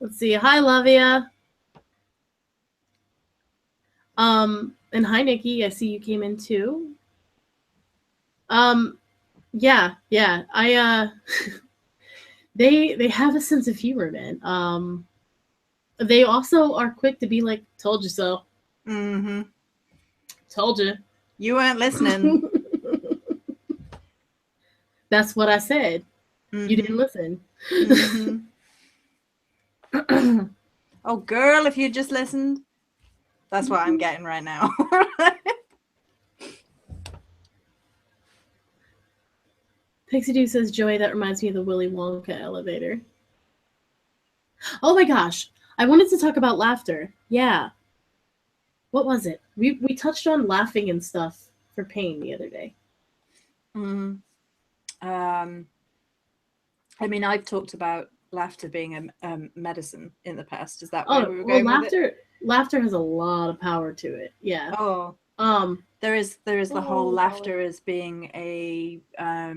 Let's see. Hi, Lavia. And hi, Nikki. I see you came in too. Yeah. I they have a sense of humor, man. They also are quick to be like, "Told you so." Told you. You weren't listening. That's what I said. You didn't listen. Oh, girl, if you just listened. That's what I'm getting right now. Pixie Doo says, Joey, that reminds me of the Willy Wonka elevator. Oh my gosh. I wanted to talk about laughter. Yeah. What was it? We touched on laughing and stuff for pain the other day. I mean, I've talked about laughter being a medicine in the past. Is that where we were going with it? Laughter has a lot of power to it. Yeah. Oh. There is the whole laughter as being a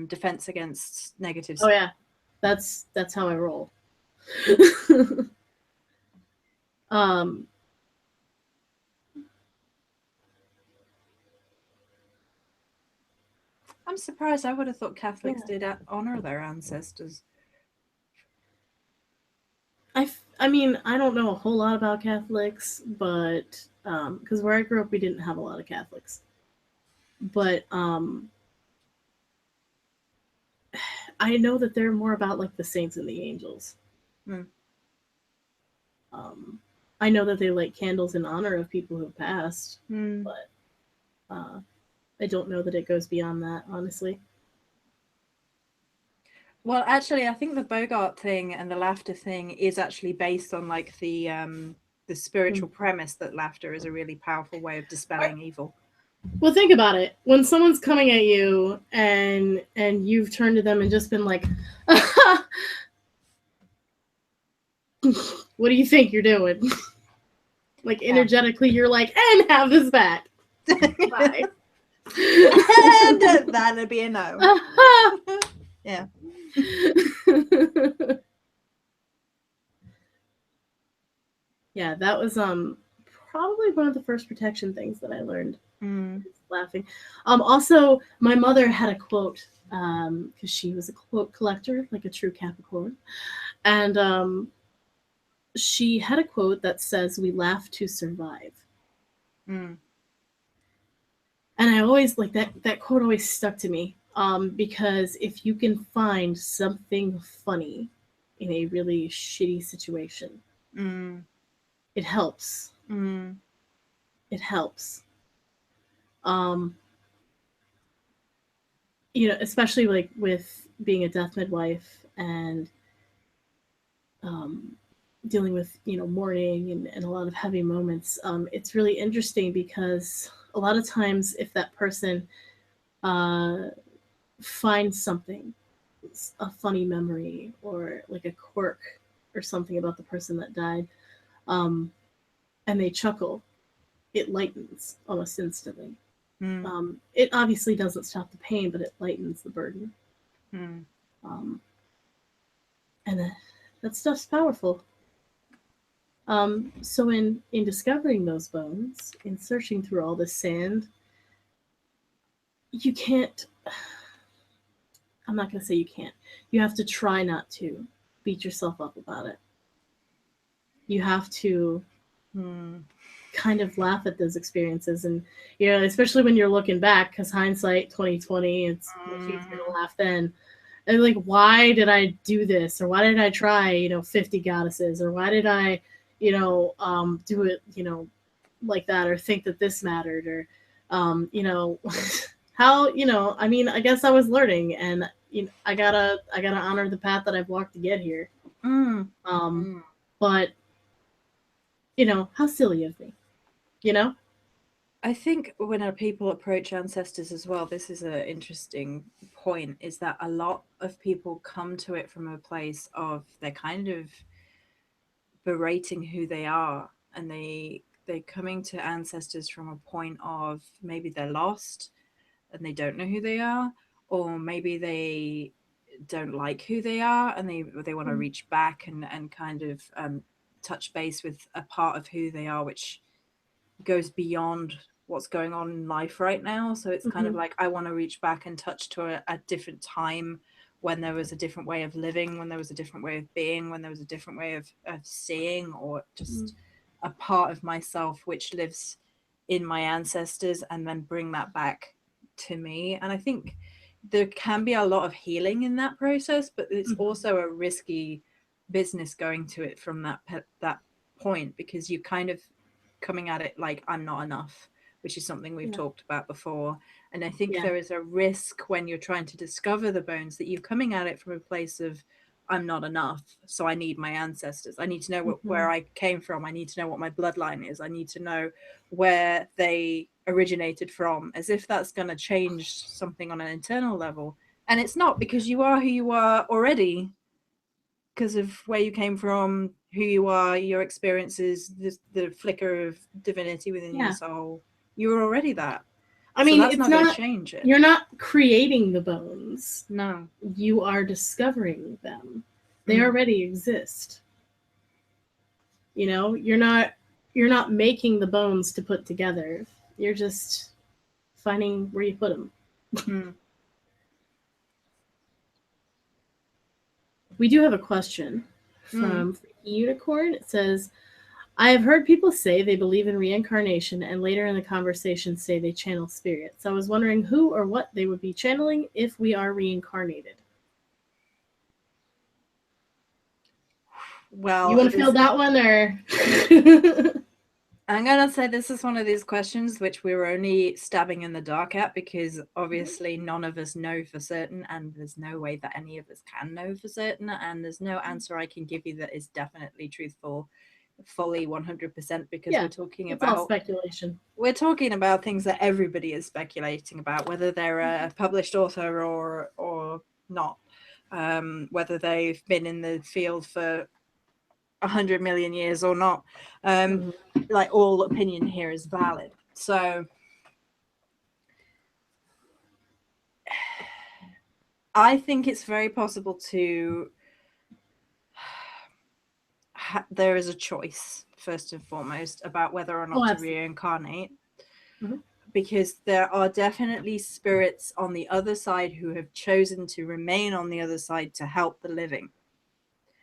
defense against negatives. Oh yeah. That's how I roll. I'm surprised. I would have thought Catholics did honor their ancestors. I mean, I don't know a whole lot about Catholics, but because where I grew up, we didn't have a lot of Catholics. But I know that they're more about like the saints and the angels. I know that they light candles in honor of people who have passed, but I don't know that it goes beyond that, honestly. Well, actually, I think the Bogart thing and the laughter thing is actually based on like the spiritual premise that laughter is a really powerful way of dispelling evil. Well, think about it. When someone's coming at you and you've turned to them and just been like, "What do you think you're doing?" Like energetically, you're like, "And have this back." Bye. And that'd be a no. Yeah. Yeah, that was probably one of the first protection things that I learned. Laughing. Also, my mother had a quote because she was a quote collector, like a true Capricorn, and she had a quote that says, "We laugh to survive." And I always like that quote always stuck to me because if you can find something funny in a really shitty situation, it helps. It helps. Um, especially like with being a death midwife and um, dealing with mourning and a lot of heavy moments. It's really interesting because a lot of times if that person uh, finds something, a funny memory or like a quirk or something about the person that died, um, and they chuckle, it lightens almost instantly. It obviously doesn't stop the pain, but it lightens the burden. Um, and that stuff's powerful. So in discovering those bones, in searching through all this sand, you can't. I'm not gonna say you can't. You have to try not to beat yourself up about it. You have to kind of laugh at those experiences, and especially when you're looking back, because hindsight 2020, it's much easier to laugh then. And like, why did I do this, or why did I try 50 goddesses, or why did I do it like that, or think that this mattered, or how I mean, I guess I was learning, and I gotta honor the path that I've walked to get here. But how silly of me, I think when people approach ancestors as well, this is an interesting point, is that a lot of people come to it from a place of they're kind of berating who they are, and they're coming to ancestors from a point of maybe they're lost and they don't know who they are, or maybe they don't like who they are and they want to reach back and kind of touch base with a part of who they are which goes beyond what's going on in life right now. So it's kind of like I want to reach back and touch to a different time when there was a different way of living, when there was a different way of being, when there was a different way of seeing, or just a part of myself which lives in my ancestors, and then bring that back to me. And I think there can be a lot of healing in that process, but it's also a risky business going to it from that point, because you kind of coming at it like I'm not enough, which is something we've talked about before. And I think there is a risk when you're trying to discover the bones that you're coming at it from a place of I'm not enough, so I need my ancestors. I need to know where I came from. I need to know what my bloodline is. I need to know where they originated from, as if that's going to change something on an internal level. And it's not, because you are who you are already, because of where you came from, who you are, your experiences, the flicker of divinity within your soul. You're already that. I mean, so that's it's not going to change it. You're not creating the bones. No. You are discovering them. They already exist. You're not making the bones to put together. You're just finding where you put them. We do have a question from Unicorn. It says, I have heard people say they believe in reincarnation and later in the conversation say they channel spirits. I was wondering who or what they would be channeling if we are reincarnated. Well, you want to field that one, or? I'm going to say this is one of these questions which we're only stabbing in the dark at, because obviously none of us know for certain, and there's no way that any of us can know for certain, and there's no answer I can give you that is definitely truthful, fully 100% because Yeah, we're talking it's all about speculation. we're talking about things that everybody is speculating about, whether they're a published author or not, whether they've been in the field for 100 million years or not. Like, all opinion here is valid. So I think it's very possible to there is a choice, first and foremost, about whether or not to reincarnate. Because there are definitely spirits on the other side who have chosen to remain on the other side to help the living.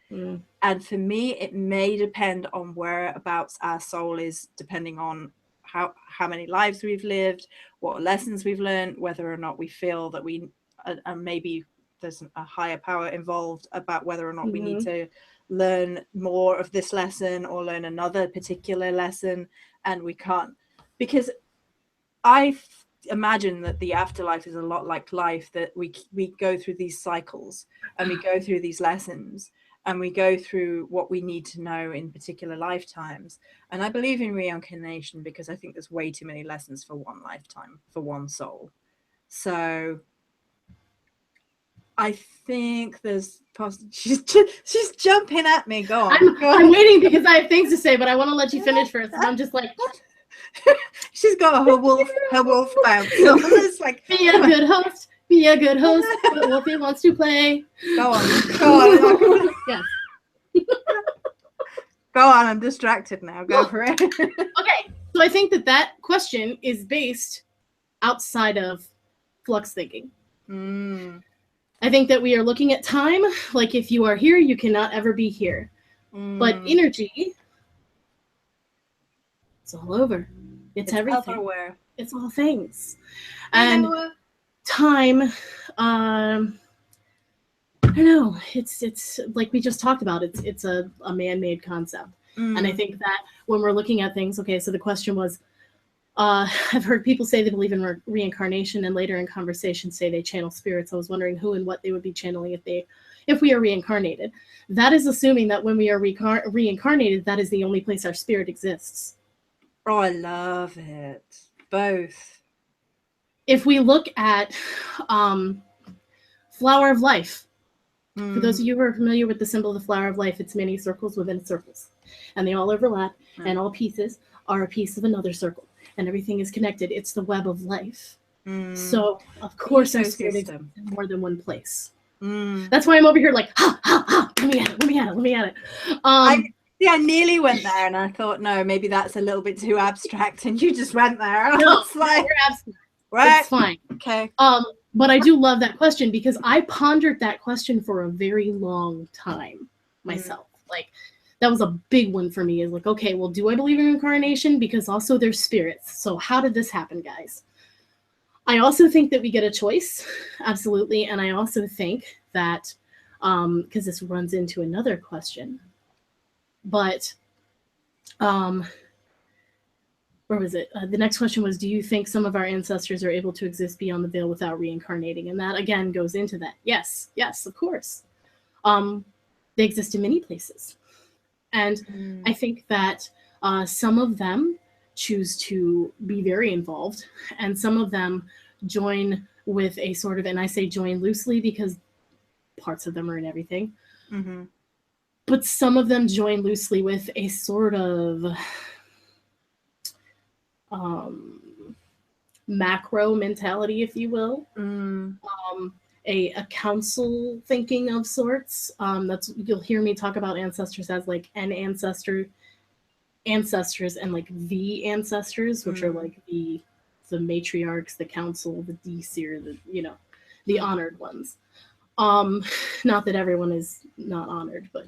And for me, it may depend on whereabouts our soul is, depending on how many lives we've lived, what lessons we've learned, whether or not we feel that we maybe there's a higher power involved about whether or not we need to learn more of this lesson or learn another particular lesson, and we can't, because I imagine that the afterlife is a lot like life, that we go through these cycles and we go through these lessons and we go through what we need to know in particular lifetimes. And I believe in reincarnation because I think there's way too many lessons for one lifetime, for one soul. So I think there's she's jumping at me. Go on. I'm waiting because I have things to say, but I want to let you finish first. And I'm just like, she's got her wolf bounce. It's like, be a good host. Be a good host. But Wolfie wants to play. Go on. Yes. Go on. I'm distracted now. Go for it. Okay. So I think that question is based outside of flux thinking. I think that we are looking at time. Like, if you are here, you cannot ever be here. But energy, it's all over. It's everything. Everywhere. It's all things. And time, I don't know. It's like we just talked about. It's a man-made concept. And I think that when we're looking at things, okay, so the question was, I've heard people say they believe in reincarnation, and later in conversation say they channel spirits. I was wondering who and what they would be channeling if we are reincarnated. That is assuming that when we are reincarnated, that is the only place our spirit exists. Oh, I love it. Both. If we look at Flower of Life, for those of you who are familiar with the symbol of the Flower of Life, it's many circles within circles. And they all overlap, and all pieces are a piece of another circle. And everything is connected. It's the web of life. So, of course, our spirit exists in more than one place. That's why I'm over here like, let me at it. I nearly went there, and I thought, no, maybe that's a little bit too abstract, and you just went there. And no, I was like, you're abstract. Right? It's fine. Okay. But I do love that question because I pondered that question for a very long time myself. Like, that was a big one for me, is like, okay, well, do I believe in reincarnation? Because also there's spirits. So how did this happen, guys? I also think that we get a choice. Absolutely. And I also think that, because this runs into another question, but where was it? The next question was, do you think some of our ancestors are able to exist beyond the veil without reincarnating? And that, again, goes into that. Yes, of course. They exist in many places. And I think that some of them choose to be very involved, and some of them join with a sort of, and I say join loosely because parts of them are in everything, but some of them join loosely with a sort of macro mentality, if you will. A council thinking of sorts. That's, you'll hear me talk about ancestors as like an ancestors, and like the ancestors, which are like the matriarchs, the council, the Deseer, the honored ones. Not that everyone is not honored, but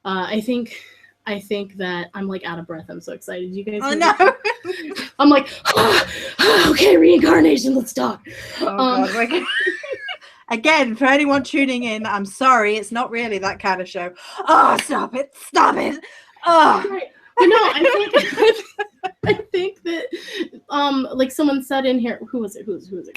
I think that I'm like out of breath. I'm so excited. You guys? Oh no! I'm like, okay, reincarnation. Let's talk. Oh God! Again, for anyone tuning in, I'm sorry, it's not really that kind of show. Oh, stop it! Oh. Right. But no, I think that like someone said in here, who was it?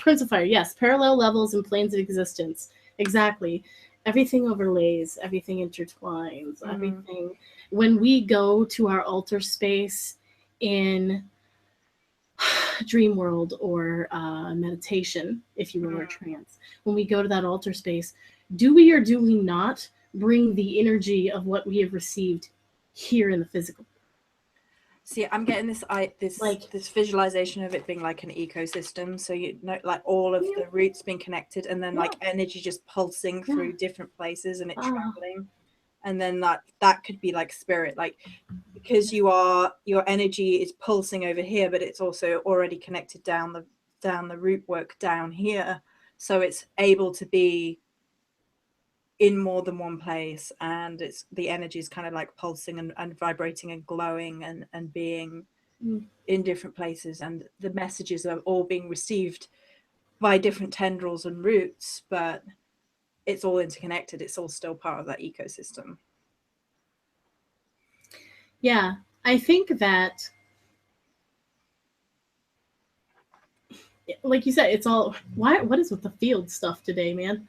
Crucifier. Yes, parallel levels and planes of existence. Exactly. Everything overlays, everything intertwines, everything when we go to our altar space in dream world or meditation, if you will, or trance, when we go to that altar space, do we or do we not bring the energy of what we have received here in the physical? See, I'm getting this visualization of it being like an ecosystem. So you know, like all of the roots being connected, and then like energy just pulsing through different places and it traveling. And then that could be like spirit, like because your energy is pulsing over here, but it's also already connected down the root work down here. So it's able to be in more than one place, and it's the energy is kind of like pulsing and vibrating and glowing and being in different places, and the messages are all being received by different tendrils and roots, but it's all interconnected. It's all still part of that ecosystem. Yeah, I think that, like you said, it's all what is with the field stuff today, man?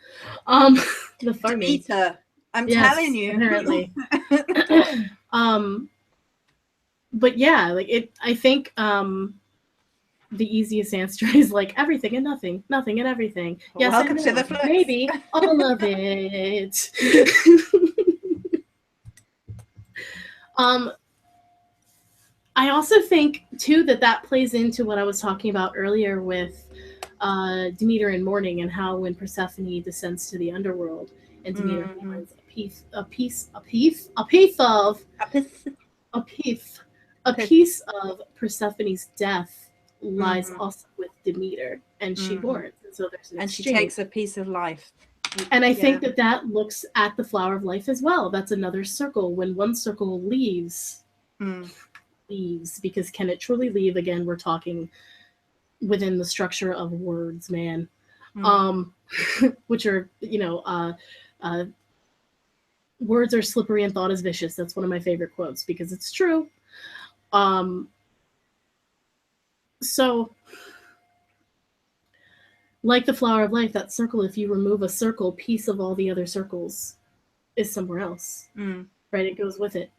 The farming. Demeter, I'm telling you. Apparently. But yeah, like it. I think the easiest answer is like everything and nothing, nothing and everything. Yes, welcome to the flux. Maybe all of it. I also think too that plays into what I was talking about earlier with Demeter and Mourning, and how when Persephone descends to the underworld and Demeter finds a piece of Persephone's death lies also with Demeter, and she mourns, and so there's an exchange. She takes a piece of life. And I think that looks at the flower of life as well. That's another circle. When one circle leaves, because can it truly leave? Again, we're talking within the structure of words, man. Which are, words are slippery and thought is vicious. That's one of my favorite quotes because it's true. So like the flower of life, that circle, if you remove a circle, piece of all the other circles is somewhere else, right? It goes with it.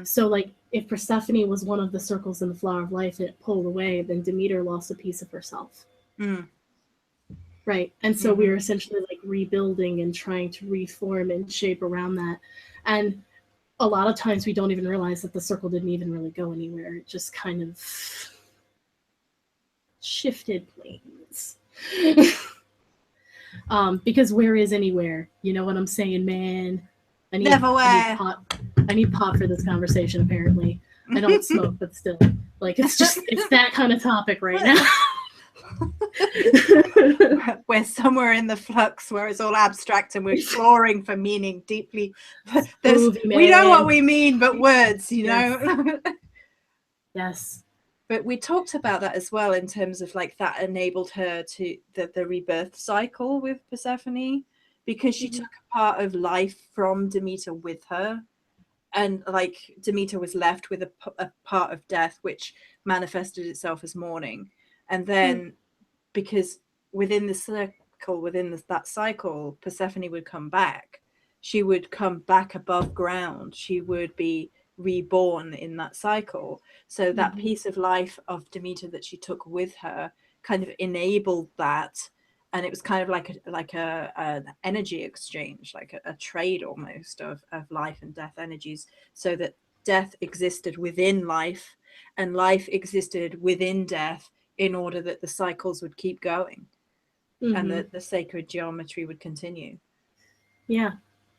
So like if Persephone was one of the circles in the flower of life and it pulled away, then Demeter lost a piece of herself. Right. And so we were essentially like rebuilding and trying to reform and shape around that. And a lot of times we don't even realize that the circle didn't even really go anywhere. It just kind of shifted planes. Because where is anywhere? You know what I'm saying, man? I need pop for this conversation, apparently. I don't smoke, but still. Like, it's that kind of topic right now. We're somewhere in the flux where it's all abstract and we're exploring for meaning deeply. We know what we mean, but words, you know? Yes. But we talked about that as well in terms of like that enabled her to the rebirth cycle with Persephone, because she took a part of life from Demeter with her, and like Demeter was left with a part of death which manifested itself as mourning. And then because within the circle, that cycle, Persephone would come back. She would come back above ground. She would be reborn in that cycle. So that piece of life of Demeter that she took with her kind of enabled that, and it was kind of like an energy exchange, like a trade almost of life and death energies, so that death existed within life and life existed within death, in order that the cycles would keep going and the sacred geometry would continue. Yeah.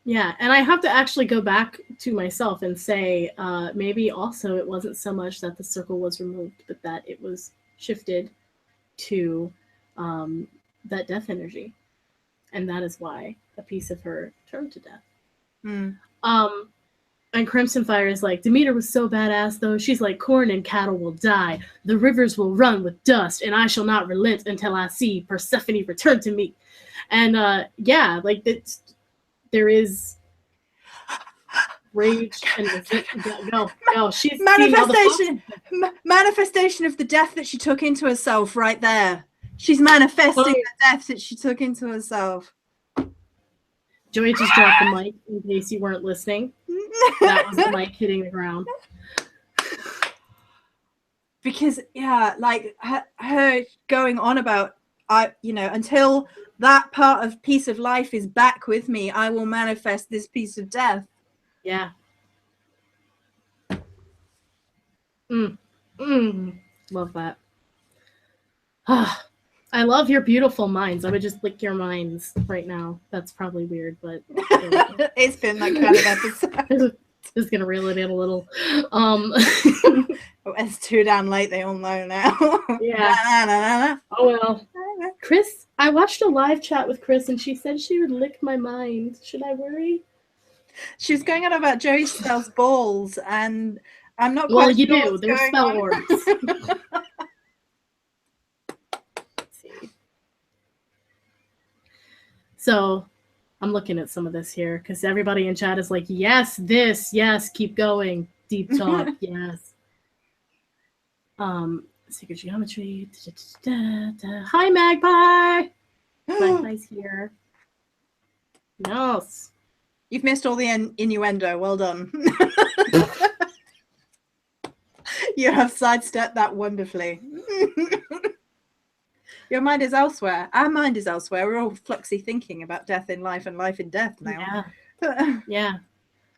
And I have to actually go back to myself and say, maybe also it wasn't so much that the circle was removed, but that it was shifted to that death energy. And that is why a piece of her turned to death. And Crimson Fire is like, Demeter was so badass, though. She's like, corn and cattle will die. The rivers will run with dust, and I shall not relent until I see Persephone return to me. And like there is rage and no, she's manifestation of the death that she took into herself right there. She's manifesting the death that she took into herself. Joey just dropped the mic in case you weren't listening. That was the mic hitting the ground. Because like her going on about, until that part of piece of life is back with me, I will manifest this piece of death. Yeah. Love that. I love your beautiful minds. I would just lick your minds right now. That's probably weird, but it's been that kind of episode. Just gonna reel it in a little. It's too damn late. They all know now. Yeah. Oh well. Cris, I watched a live chat with Cris, and she said she would lick my mind. Should I worry? She was going on about Joey Styles' balls, and I'm not quite well, you sure do. They're spell orbs. So I'm looking at some of this here because everybody in chat is like, yes, this, yes, keep going. Deep talk, yes. Secret geometry. Hi, Magpie. Magpie's here. Yes. You've missed all the innuendo. Well done. You have sidestepped that wonderfully. Your mind is elsewhere. Our mind is elsewhere. We're all fluxy thinking about death in life and life in death now. Yeah. Yeah.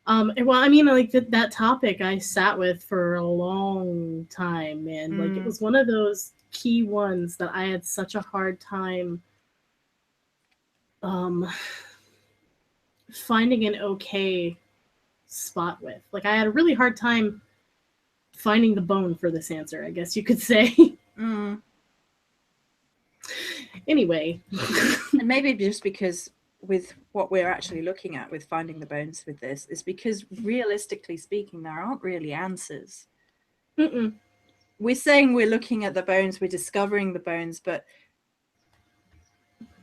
Well, I mean, like that topic I sat with for a long time, man. Like it was one of those key ones that I had such a hard time finding an okay spot with. Like I had a really hard time finding the bone for this answer, I guess you could say. Anyway. And maybe just because with what we're actually looking at with finding the bones with this is because realistically speaking, there aren't really answers. We're saying we're looking at the bones, we're discovering the bones, but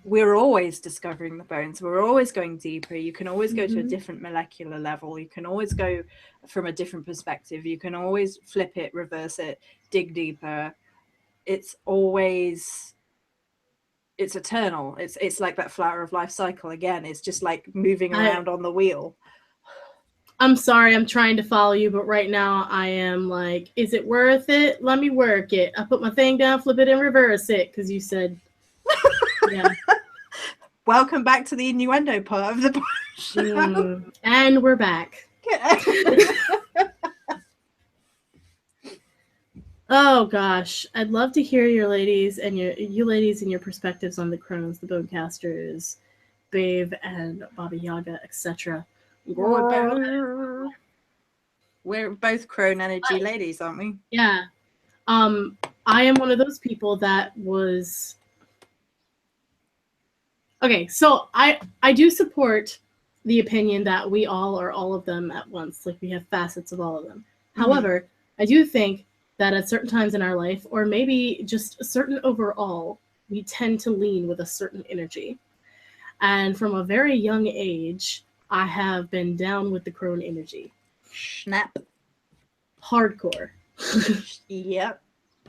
we're always discovering the bones. We're always going deeper. You can always go to a different molecular level. You can always go from a different perspective. You can always flip it, reverse it, dig deeper. It's always, it's eternal. It's like that flower of life cycle again. It's just like moving around on the wheel. I'm sorry, I'm trying to follow you, but right now I am like, is it worth it? Let me work it. I put my thing down, flip it, and reverse it, because you said, yeah. Welcome back to the innuendo part of the show. And we're back. Oh gosh, I'd love to hear you ladies and your perspectives on the Crones, the Bonecasters, Babe and Baba Yaga, etc. We're both crone energy ladies, aren't we? Yeah. I am one of those people that was... Okay, so I do support the opinion that we all are all of them at once. Like, we have facets of all of them. However, I do think that at certain times in our life, or maybe just a certain overall, we tend to lean with a certain energy. And from a very young age, I have been down with the crone energy. Snap. Hardcore. Yep.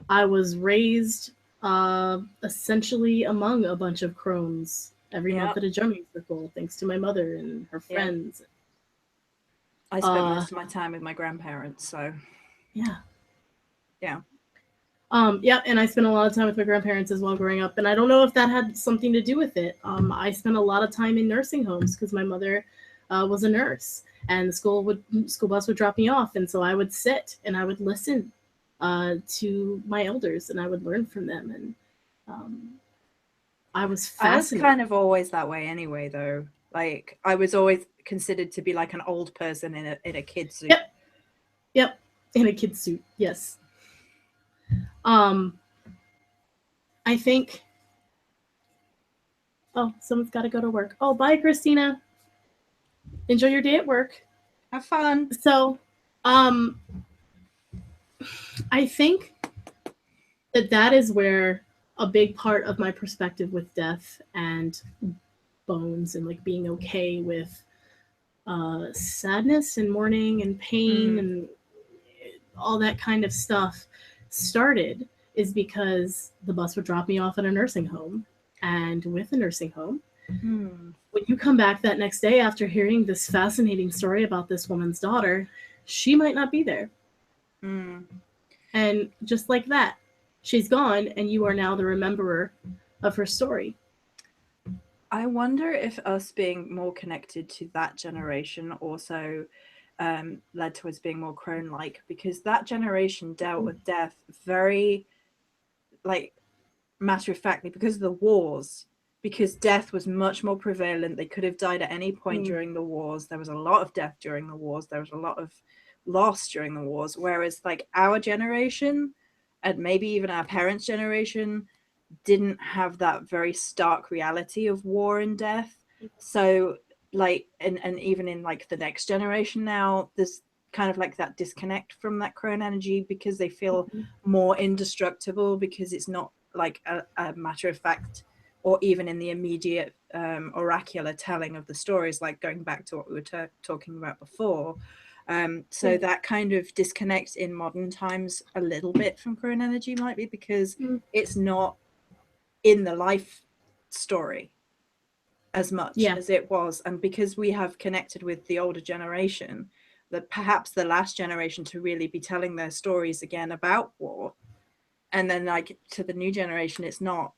I was raised essentially among a bunch of crones every month at a drumming circle, thanks to my mother and her friends. I spent most of my time with my grandparents, so... Yeah. Yeah. And I spent a lot of time with my grandparents as well growing up, and I don't know if that had something to do with it. I spent a lot of time in nursing homes because my mother was a nurse, and the school bus would drop me off, and so I would sit and I would listen to my elders, and I would learn from them, and I was fascinated. I was kind of always that way anyway, though. Like, I was always considered to be like an old person in a kid suit. Yep, in a kid suit, yes. I think... Oh, someone's got to go to work. Oh, bye, Christina. Enjoy your day at work. Have fun. So, I think that is where a big part of my perspective with death and bones and like being okay with sadness and mourning and pain and all that kind of stuff started, is because the bus would drop me off at a nursing home. And with a nursing home, when when you come back that next day after hearing this fascinating story about this woman's daughter, she might not be there. And just like that, she's gone, and you are now the rememberer of her story. I wonder if us being more connected to that generation also led to us being more crone-like, because that generation dealt with death very, like, matter-of-factly because of the wars, because death was much more prevalent. They could have died at any point during the wars. There was a lot of death during the wars. There was a lot of loss during the wars, whereas like our generation and maybe even our parents' generation didn't have that very stark reality of war and death. So like and even in like the next generation now, there's kind of like that disconnect from that crone energy because they feel more indestructible, because it's not like a matter of fact, or even in the immediate oracular telling of the stories, like going back to what we were talking about before. So that kind of disconnect in modern times a little bit from crone energy might be because it's not in the life story as much as it was, and because we have connected with the older generation, that perhaps the last generation to really be telling their stories again about war, and then like to the new generation it's not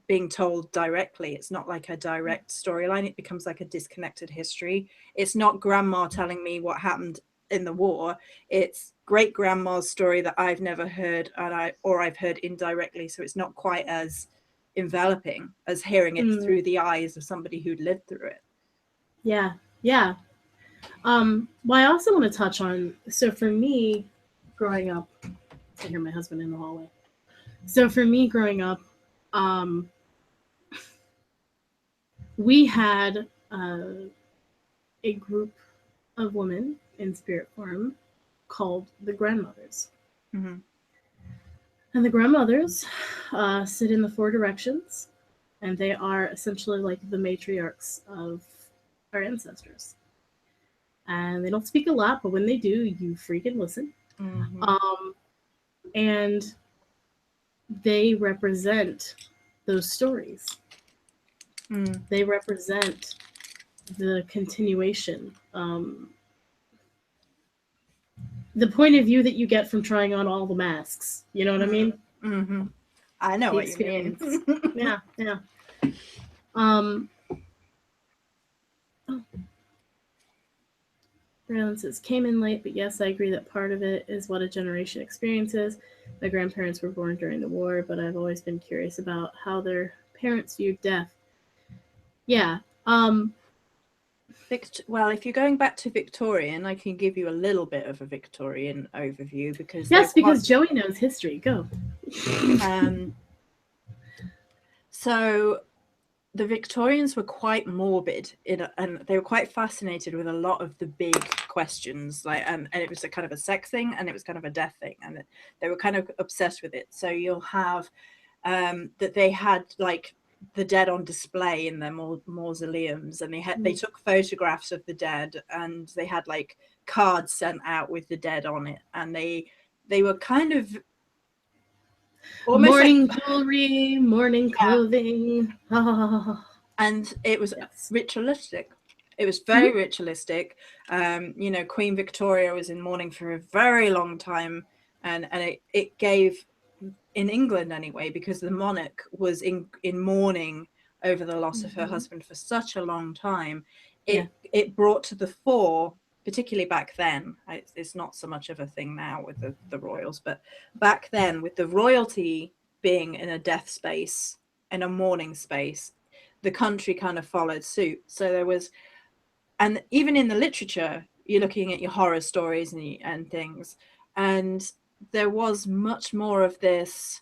being told directly. It's not like a direct storyline. It becomes like a disconnected history. It's not grandma telling me what happened in the war. It's great grandma's story that I've never heard, and I've heard indirectly, so it's not quite as enveloping as hearing it through the eyes of somebody who'd lived through it. Yeah. Well, I also want to touch on, so for me growing up, I hear my husband in the hallway. So for me growing up, we had a group of women in spirit form called the grandmothers. And the grandmothers sit in the four directions, and they are essentially like the matriarchs of our ancestors. And they don't speak a lot, but when they do, you freaking listen. And they represent those stories. They represent the continuation, the point of view that you get from trying on all the masks. You know what I mean? I know what you mean. Yeah. Braylon says, came in late, but yes, I agree that part of it is what a generation experiences. My grandparents were born during the war, but I've always been curious about how their parents viewed death. Yeah. Well, if you're going back to Victorian, I can give you a little bit of a Victorian overview because because Joey knows history. Go. So the Victorians were quite morbid and they were quite fascinated with a lot of the big questions, like and it was a kind of a sex thing and it was kind of a death thing, and they were kind of obsessed with it. So you'll have that they had like the dead on display in their mausoleums, and they took photographs of the dead, and they had like cards sent out with the dead on it, and they were kind of almost mourning like jewelry, mourning clothing. And it was ritualistic. It was very ritualistic. You know, Queen Victoria was in mourning for a very long time, and it gave, in England anyway, because the monarch was in mourning over the loss of her husband for such a long time, it brought to the fore, particularly back then, it's not so much of a thing now with the royals, but back then with the royalty being in a death space, in a mourning space, the country kind of followed suit. So there was, and even in the literature, you're looking at your horror stories and things, and there was much more of this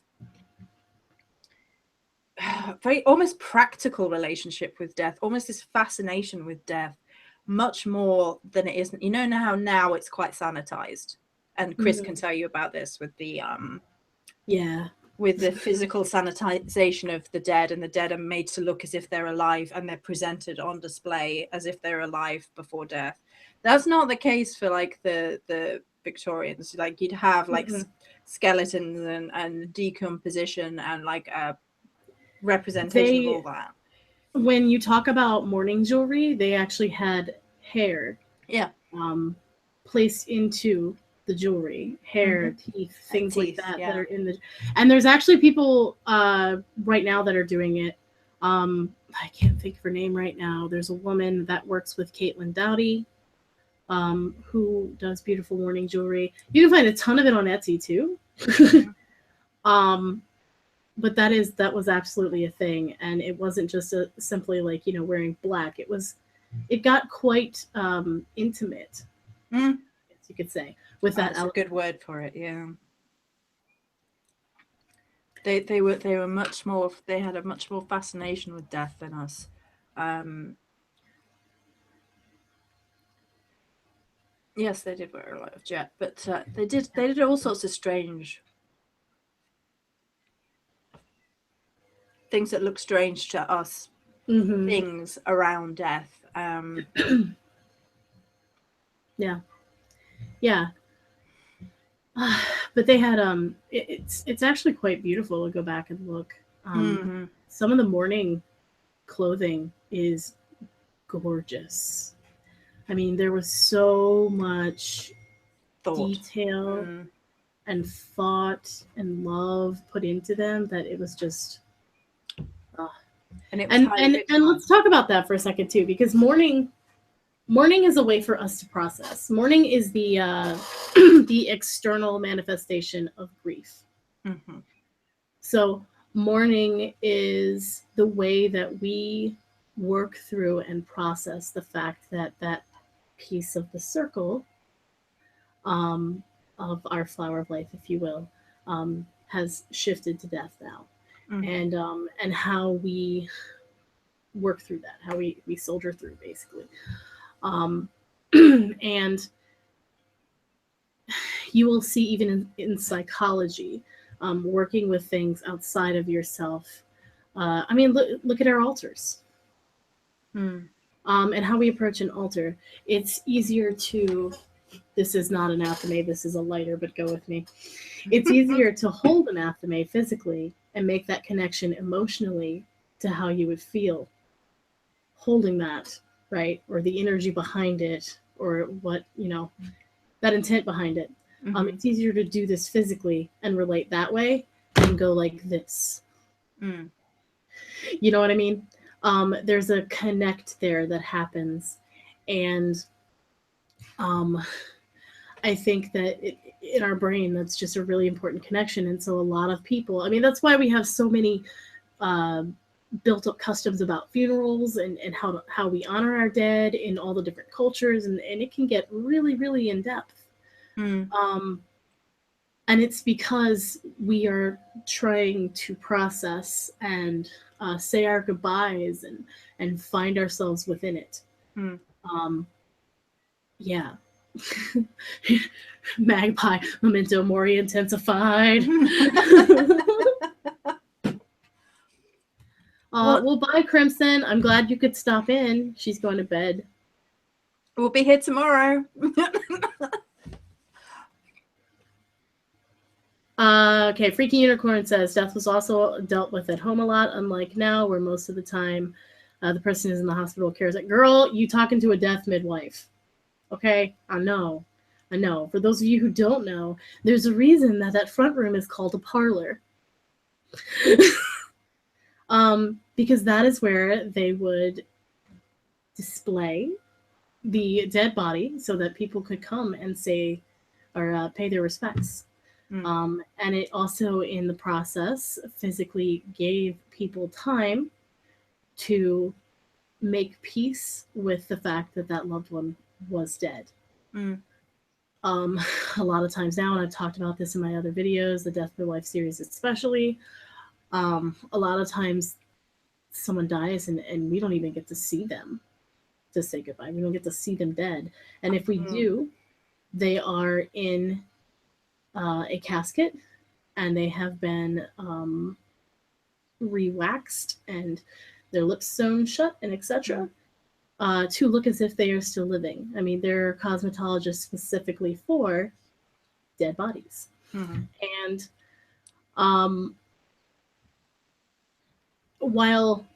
very almost practical relationship with death, almost this fascination with death, much more than it is. You know, now it's quite sanitized, and Cris can tell you about this with the with the physical sanitization of the dead, and the dead are made to look as if they're alive, and they're presented on display as if they're alive before death. That's not the case for like the Victorians. Like you'd have like skeletons and decomposition and like a representation of all that. when you talk about mourning jewelry, they actually had hair Yeah. um, placed into the jewelry, Mm-hmm. hair, teeth, And things like teeth. that Yeah. are in the. And there's actually people right now that are doing it. I can't think of her name right now. There's a woman that works with Caitlin Dowdy, who does beautiful mourning jewelry. You can find a ton of it on Etsy too. Mm-hmm. um, but that was absolutely a thing, and it wasn't just simply like wearing black. It got quite intimate, Mm. as you could say, with that That's a element. good word for it. Yeah. They were much more. They had a much more fascination with death than us. Um, yes, they did wear a lot of jet, but they did all sorts of strange things that look strange to us. Mm-hmm. Things around death. Yeah, yeah. But they had it's actually quite beautiful to go back and look. Mm-hmm. Some of the mourning clothing is gorgeous. I mean, there was so much Thought. detail Mm. and thought and love put into them that it was just uh, And it was highly and visualized. let's talk about that for a second too, because mourning is a way for us to process. Mourning is the the external manifestation of grief. Mm-hmm. So mourning is the way that we work through and process the fact that that piece of the circle, um, of our flower of life, if you will, has shifted to death now, Mm-hmm. and how we work through that, how we soldier through, basically. Um, and you will see, even in psychology, working with things outside of yourself. I mean, look at our altars, Mm. and how we approach an altar. It's easier to. This is not an athame. This is a lighter, but go with me. It's easier to hold an athame physically and make that connection emotionally to how you would feel holding that, right? Or the energy behind it, or what, that intent behind it. Mm-hmm. It's easier to do this physically and relate that way than go like this. Mm. You know what I mean? There's a connect there that happens. And um, I think that in our brain, that's just a really important connection. And so a lot of people, I mean, that's why we have so many uh, built up customs about funerals, and how we honor our dead in all the different cultures. And it can get really, really in depth. Mm. Um, and it's because we are trying to process and say our goodbyes, and find ourselves within it. Mm. Um, yeah. Magpie, memento mori intensified. Well, Well, bye, Crimson. I'm glad you could stop in. She's going to bed. we'll be here tomorrow. Okay, Freaky Unicorn says death was also dealt with at home a lot, unlike now, where most of the time the person is in the hospital cares. Like, girl, you talking to a death midwife. Okay, I know. I know. For those of you who don't know, there's a reason that that front room is called a parlor. Because that is where they would display the dead body so that people could come and say, or pay their respects. Mm. And it also, in the process, physically gave people time to make peace with the fact that that loved one was dead. Mm. Um, a lot of times now, and I've talked about this in my other videos, the Death by Life series especially, a lot of times someone dies, and we don't even get to see them to say goodbye. We don't get to see them dead. And if we Mm. do, they are in a casket, and they have been re-waxed, and their lips sewn shut, and etc. Mm. To look as if they are still living. I mean, there are cosmetologists specifically for dead bodies. Mm. And um, while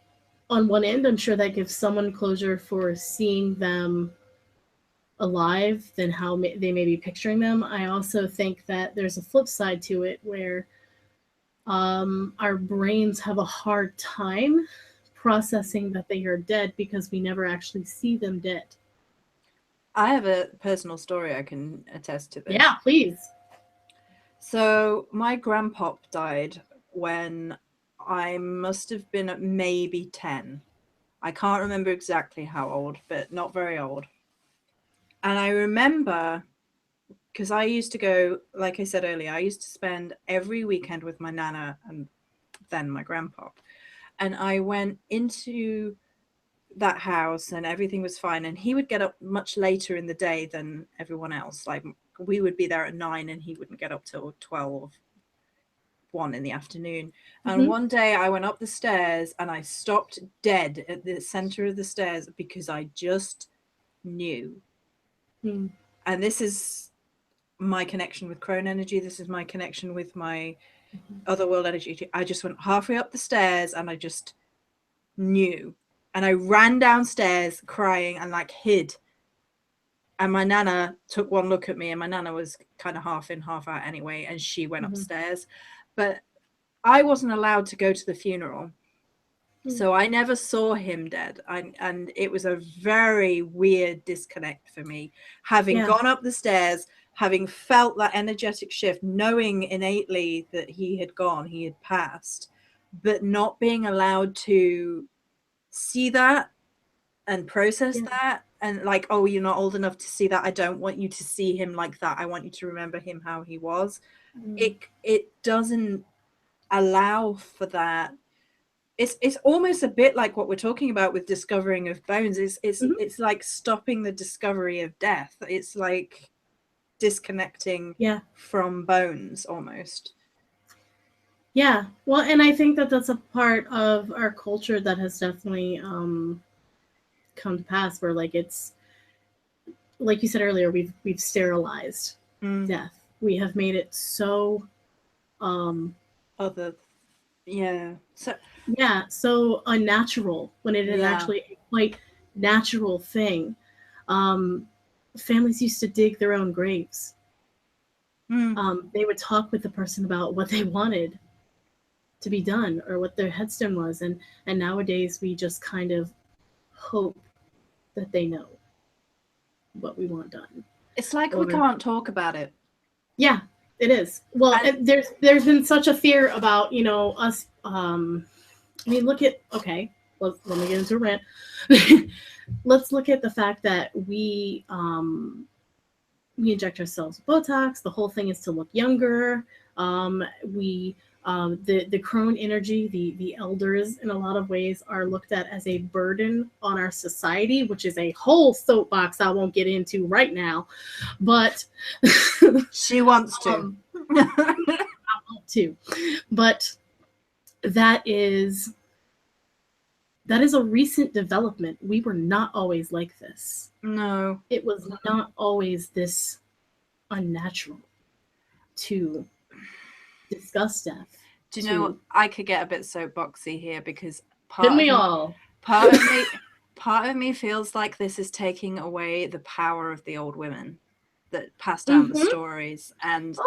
on one end, I'm sure that gives someone closure for seeing them alive than how they may be picturing them. I also think that there's a flip side to it where our brains have a hard time processing that they are dead because we never actually see them dead. I have a personal story I can attest to this. Yeah, please. So my grandpop died when I must have been at maybe 10. I can't remember exactly how old, but not very old. And I remember, because I used to go, like I said earlier, I used to spend every weekend with my nana and then my grandpop. And I went into that house and everything was fine. And he would get up much later in the day than everyone else. Like we would be there at 9 and he wouldn't get up till 12, 1 in the afternoon. And Mm-hmm. one day I went up the stairs and I stopped dead at the center of the stairs because I just knew. Mm. And this is my connection with crone energy. This is my connection with my other world energy. I just went halfway up the stairs and I just knew. And I ran downstairs crying and like hid. And my nana took one look at me, and my nana was kind of half in, half out anyway, and she went upstairs. But I wasn't allowed to go to the funeral. So I never saw him dead. And it was a very weird disconnect for me, having gone up the stairs, having felt that energetic shift, knowing innately that he had gone, he had passed, but not being allowed to see that and process that. And like, oh, you're not old enough to see that. I don't want you to see him like that. I want you to remember him how he was. It doesn't allow for that. It's almost a bit like what we're talking about with discovering of bones. It's like stopping the discovery of death. It's like disconnecting from bones almost. Yeah. Well, and I think that that's a part of our culture that has definitely come to pass where like it's like you said earlier, we've sterilized death. We have made it so so unnatural when it is actually a quite natural thing. Families used to dig their own graves. They would talk with the person about what they wanted to be done or what their headstone was, and nowadays we just kind of hope that they know what we want done. It's like we can't talk about it. Yeah, it is. Well, there's been such a fear about us. I mean, look at let me get into a rant. Let's look at the fact that we inject ourselves with Botox. The whole thing is to look younger. The crone energy, the elders, in a lot of ways, are looked at as a burden on our society, which is a whole soapbox I won't get into right now. But she wants to. I want to. But that is a recent development. We were not always like this. No. It was not always this unnatural to discuss death. Do you know, I could get a bit soapboxy here because part of me feels like this is taking away the power of the old women that pass down the stories. And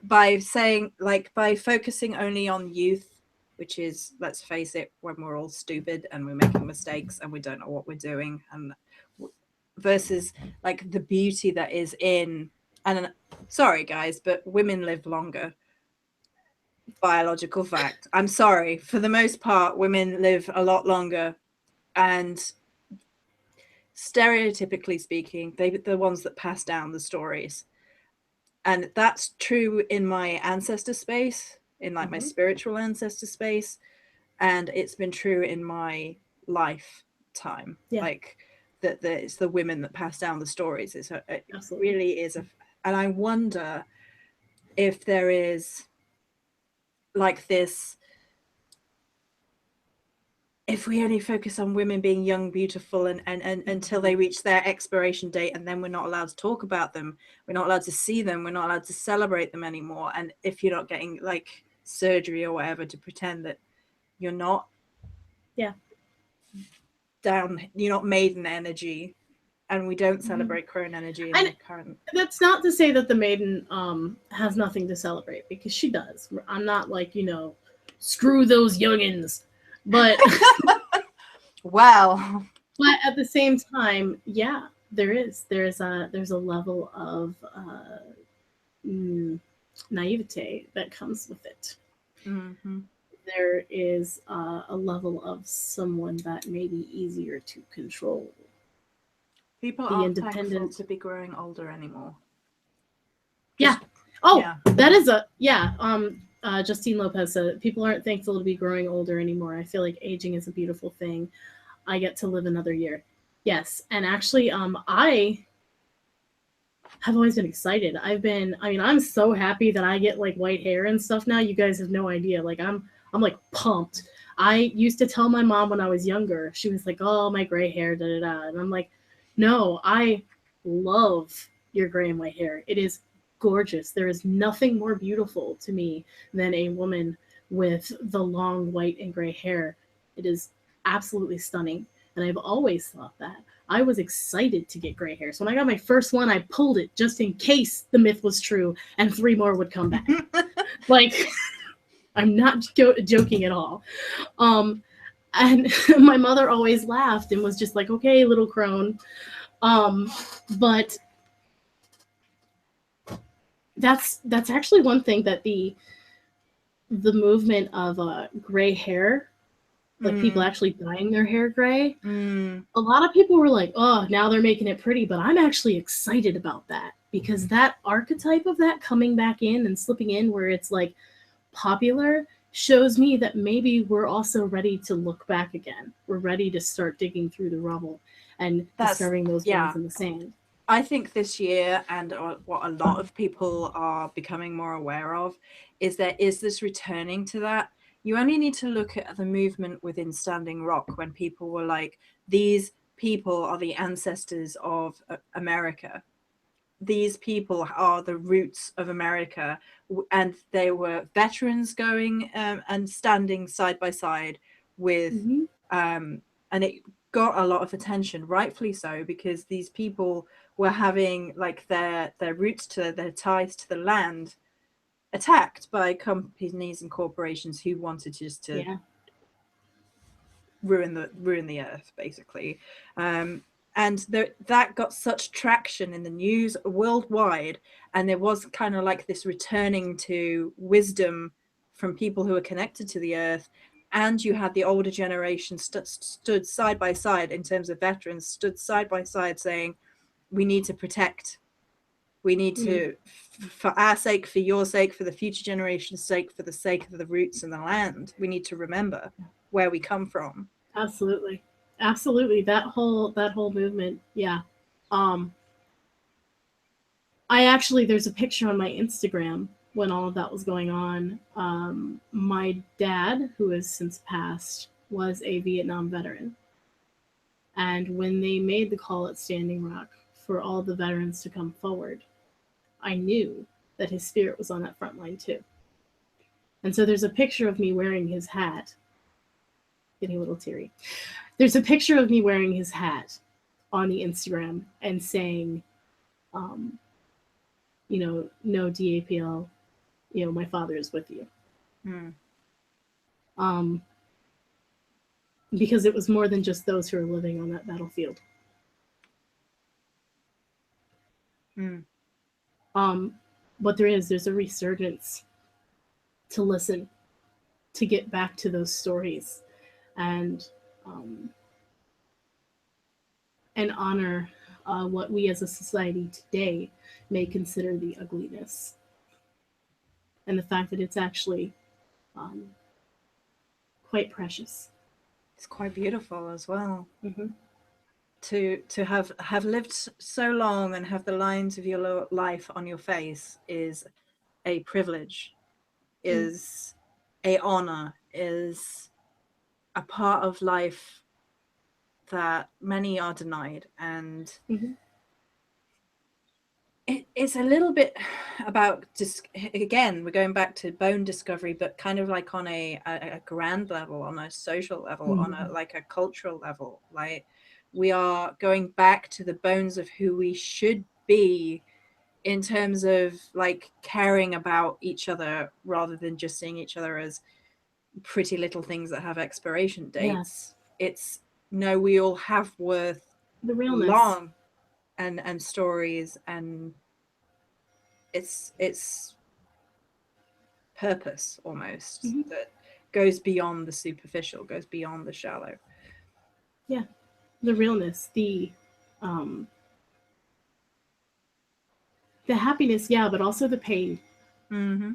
by saying, like, by focusing only on youth, which is, let's face it, when we're all stupid and we're making mistakes and we don't know what we're doing, and versus like the beauty that is in, and sorry guys, but women live longer. Biological fact. I'm sorry, for the most part women live a lot longer, and stereotypically speaking, they're the ones that pass down the stories. And that's true in my ancestor space, in like my spiritual ancestor space, and it's been true in my lifetime. Like that it's the women that pass down the stories. It really is and I wonder if there is like this, if we only focus on women being young, beautiful, and until they reach their expiration date, and then we're not allowed to talk about them, we're not allowed to see them, we're not allowed to celebrate them anymore. And if you're not getting like surgery or whatever to pretend that you're not, you're not maiden energy, and we don't celebrate crone energy in the current. That's not to say that the maiden has nothing to celebrate, because she does. I'm not like, screw those youngins, but Well, but at the same time, yeah, there's a level of naivete that comes with it. mm-hmm. There is a level of someone that may be easier to control. People The aren't thankful independent. to be growing older anymore. Yeah. Oh, yeah. that is a yeah. Justine Lopez said people aren't thankful to be growing older anymore. I feel like aging is a beautiful thing. I get to live another year. Yes, and actually, I have always been excited. I'm so happy that I get like white hair and stuff now. You guys have no idea. Like I'm like pumped. I used to tell my mom when I was younger. She was like, "Oh, my gray hair, da da da," and I'm like, "No, I love your gray and white hair. It is gorgeous. There is nothing more beautiful to me than a woman with the long white and gray hair. It is absolutely stunning, and I've always thought that." I was excited to get gray hair. So when I got my first one, I pulled it just in case the myth was true and 3 more would come back. Like, I'm not joking at all. And my mother always laughed and was just like, "Okay, little crone." But that's actually one thing that the movement of gray hair, like people actually dyeing their hair gray. A lot of people were like, "Oh, now they're making it pretty," but I'm actually excited about that, because that archetype of that coming back in and slipping in where it's like popular shows me that maybe we're also ready to look back again. We're ready to start digging through the rubble and discovering those bones in the sand. I think this year, and what a lot of people are becoming more aware of, is there is this returning to that. You only need to look at the movement within Standing Rock when people were like, these people are the ancestors of America. These people are the roots of America. And they were veterans going and standing side by side with, and it got a lot of attention, rightfully so, because these people were having like their roots to their ties to the land attacked by companies and corporations who wanted just to ruin the earth, basically. And that got such traction in the news worldwide, and there was kind of like this returning to wisdom from people who are connected to the earth. And you had the older generation stood side by side, in terms of veterans, stood side by side saying, we need to protect. We need to, for our sake, for your sake, for the future generation's sake, for the sake of the roots and the land, we need to remember where we come from. Absolutely. That whole movement. Yeah. I actually, there's a picture on my Instagram when all of that was going on. My dad, who has since passed, was a Vietnam veteran. And when they made the call at Standing Rock for all the veterans to come forward, I knew that his spirit was on that front line too. And so there's a picture of me wearing his hat. Getting a little teary. There's a picture of me wearing his hat on the Instagram and saying, no DAPL, my father is with you. Because it was more than just those who are living on that battlefield. But there's a resurgence to listen, to get back to those stories, and honor what we as a society today may consider the ugliness, and the fact that it's actually quite precious. It's quite beautiful as well. To have lived so long and have the lines of your life on your face is a privilege, is a honor, is a part of life that many are denied. And it's a little bit about just, again, we're going back to bone discovery, but kind of like on a grand level, on a social level, on a like a cultural level. Like we are going back to the bones of who we should be in terms of like caring about each other rather than just seeing each other as pretty little things that have expiration dates. It's no, we all have worth, the realness, long and stories, and it's purpose almost that goes beyond the superficial, goes beyond the shallow. Yeah, the realness, the happiness, yeah, but also the pain, Mm-hmm.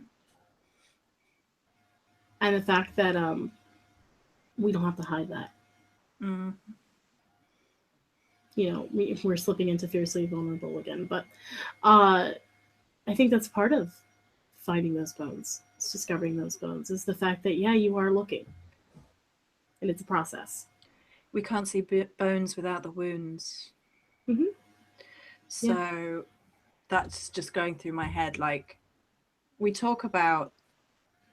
and the fact that we don't have to hide that. Mm-hmm. You know, we're slipping into fiercely vulnerable again, but I think that's part of finding those bones. It's discovering those bones is the fact that yeah, you are looking, and it's a process. We can't see bones without the wounds. Mm-hmm. So Yeah. that's just going through my head. Like we talk about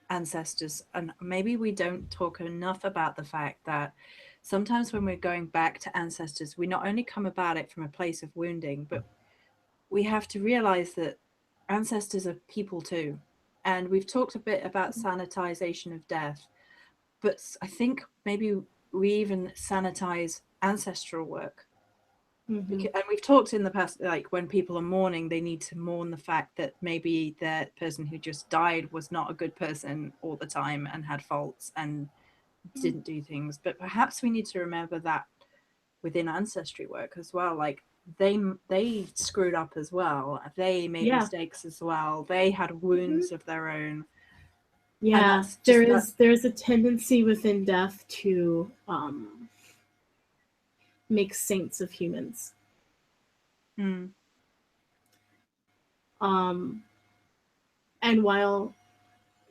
ancestors, and maybe we don't talk enough about the fact that sometimes when we're going back to ancestors, we not only come about it from a place of wounding, but we have to realize that ancestors are people too. And we've talked a bit about sanitization of death, but I think maybe we even sanitize ancestral work. Mm-hmm. And we've talked in the past, like when people are mourning, they need to mourn the fact that maybe the person who just died was not a good person all the time and had faults and didn't do things. But perhaps we need to remember that within ancestry work as well. Like they screwed up as well. They made Yeah. mistakes as well. They had Mm-hmm. wounds of their own. And Yeah, that's just that. there's a tendency within death to make saints of humans. Mm, Um, and while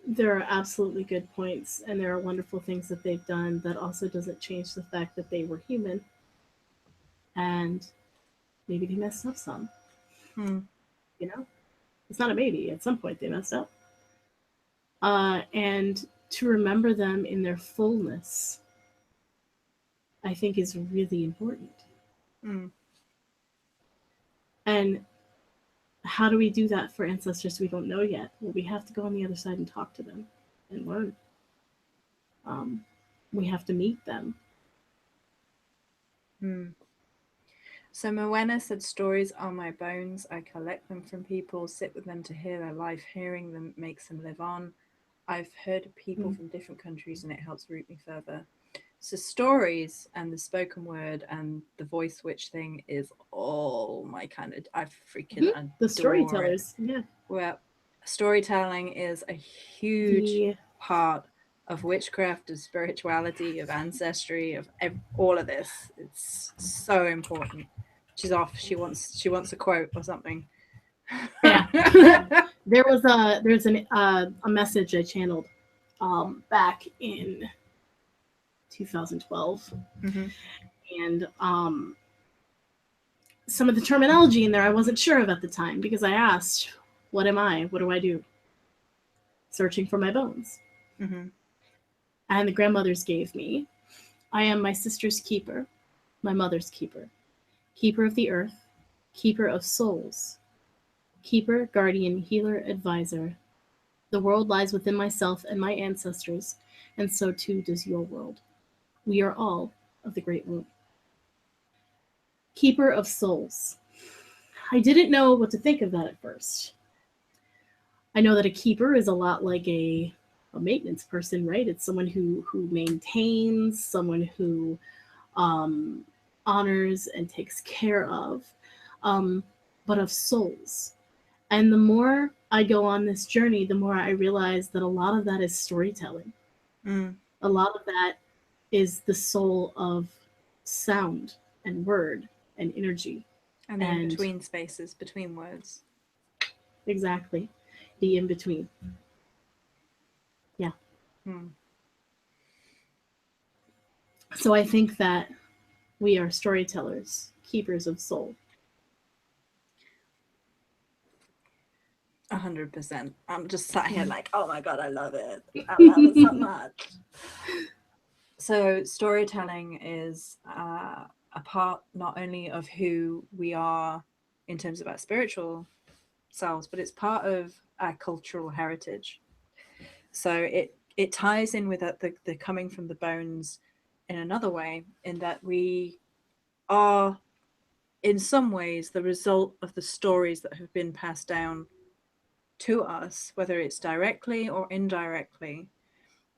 there are absolutely good points and there are wonderful things that they've done, that also doesn't change the fact that they were human and maybe they messed up some. mm, You know, it's not a maybe. At some point, they messed up. And to remember them in their fullness, I think, is really important. mm. And how do we do that for ancestors we don't know yet? Well, we have to go on the other side and talk to them and learn. Um, we have to meet them. Mm. So Moena said, stories are my bones. I collect them from people, sit with them to hear their life. Hearing them makes them live on. I've heard people Mm. from different countries and it helps root me further. So stories and the spoken word and the voice witch thing is all my kind of, I freaking Mm-hmm. The adore it. storytellers, yeah. Well, storytelling is a huge The part of witchcraft, of spirituality, of ancestry, of all of this. It's so important. She's off. She wants a quote or something. yeah. There's a message I channeled back in 2012, Mm-hmm. and some of the terminology in there I wasn't sure of at the time because I asked, "What am I? What do I do?" Searching for my bones, Mm-hmm. and the grandmothers gave me, "I am my sister's keeper, my mother's keeper, keeper of the earth, keeper of souls, keeper, guardian, healer, advisor. The world lies within myself and my ancestors, and so too does your world. We are all of the great womb. Keeper of souls." I didn't know what to think of that at first. I know that a keeper is a lot like a maintenance person, right? It's someone who maintains, someone who um, honors and takes care of, um, but of souls. And the more I go on this journey, the more I realize that a lot of that is storytelling. Mm. A lot of that is the soul of sound and word and energy. And the in And between spaces between words. exactly, the in between. Yeah. Mm. So I think that we are storytellers, keepers of soul. 100%. I'm just sat here like, oh my God, I love it. I love it so much. So storytelling is a part not only of who we are in terms of our spiritual selves, but it's part of our cultural heritage. So it ties in with the coming from the bones in another way, in that we are in some ways the result of the stories that have been passed down to us, whether it's directly or indirectly.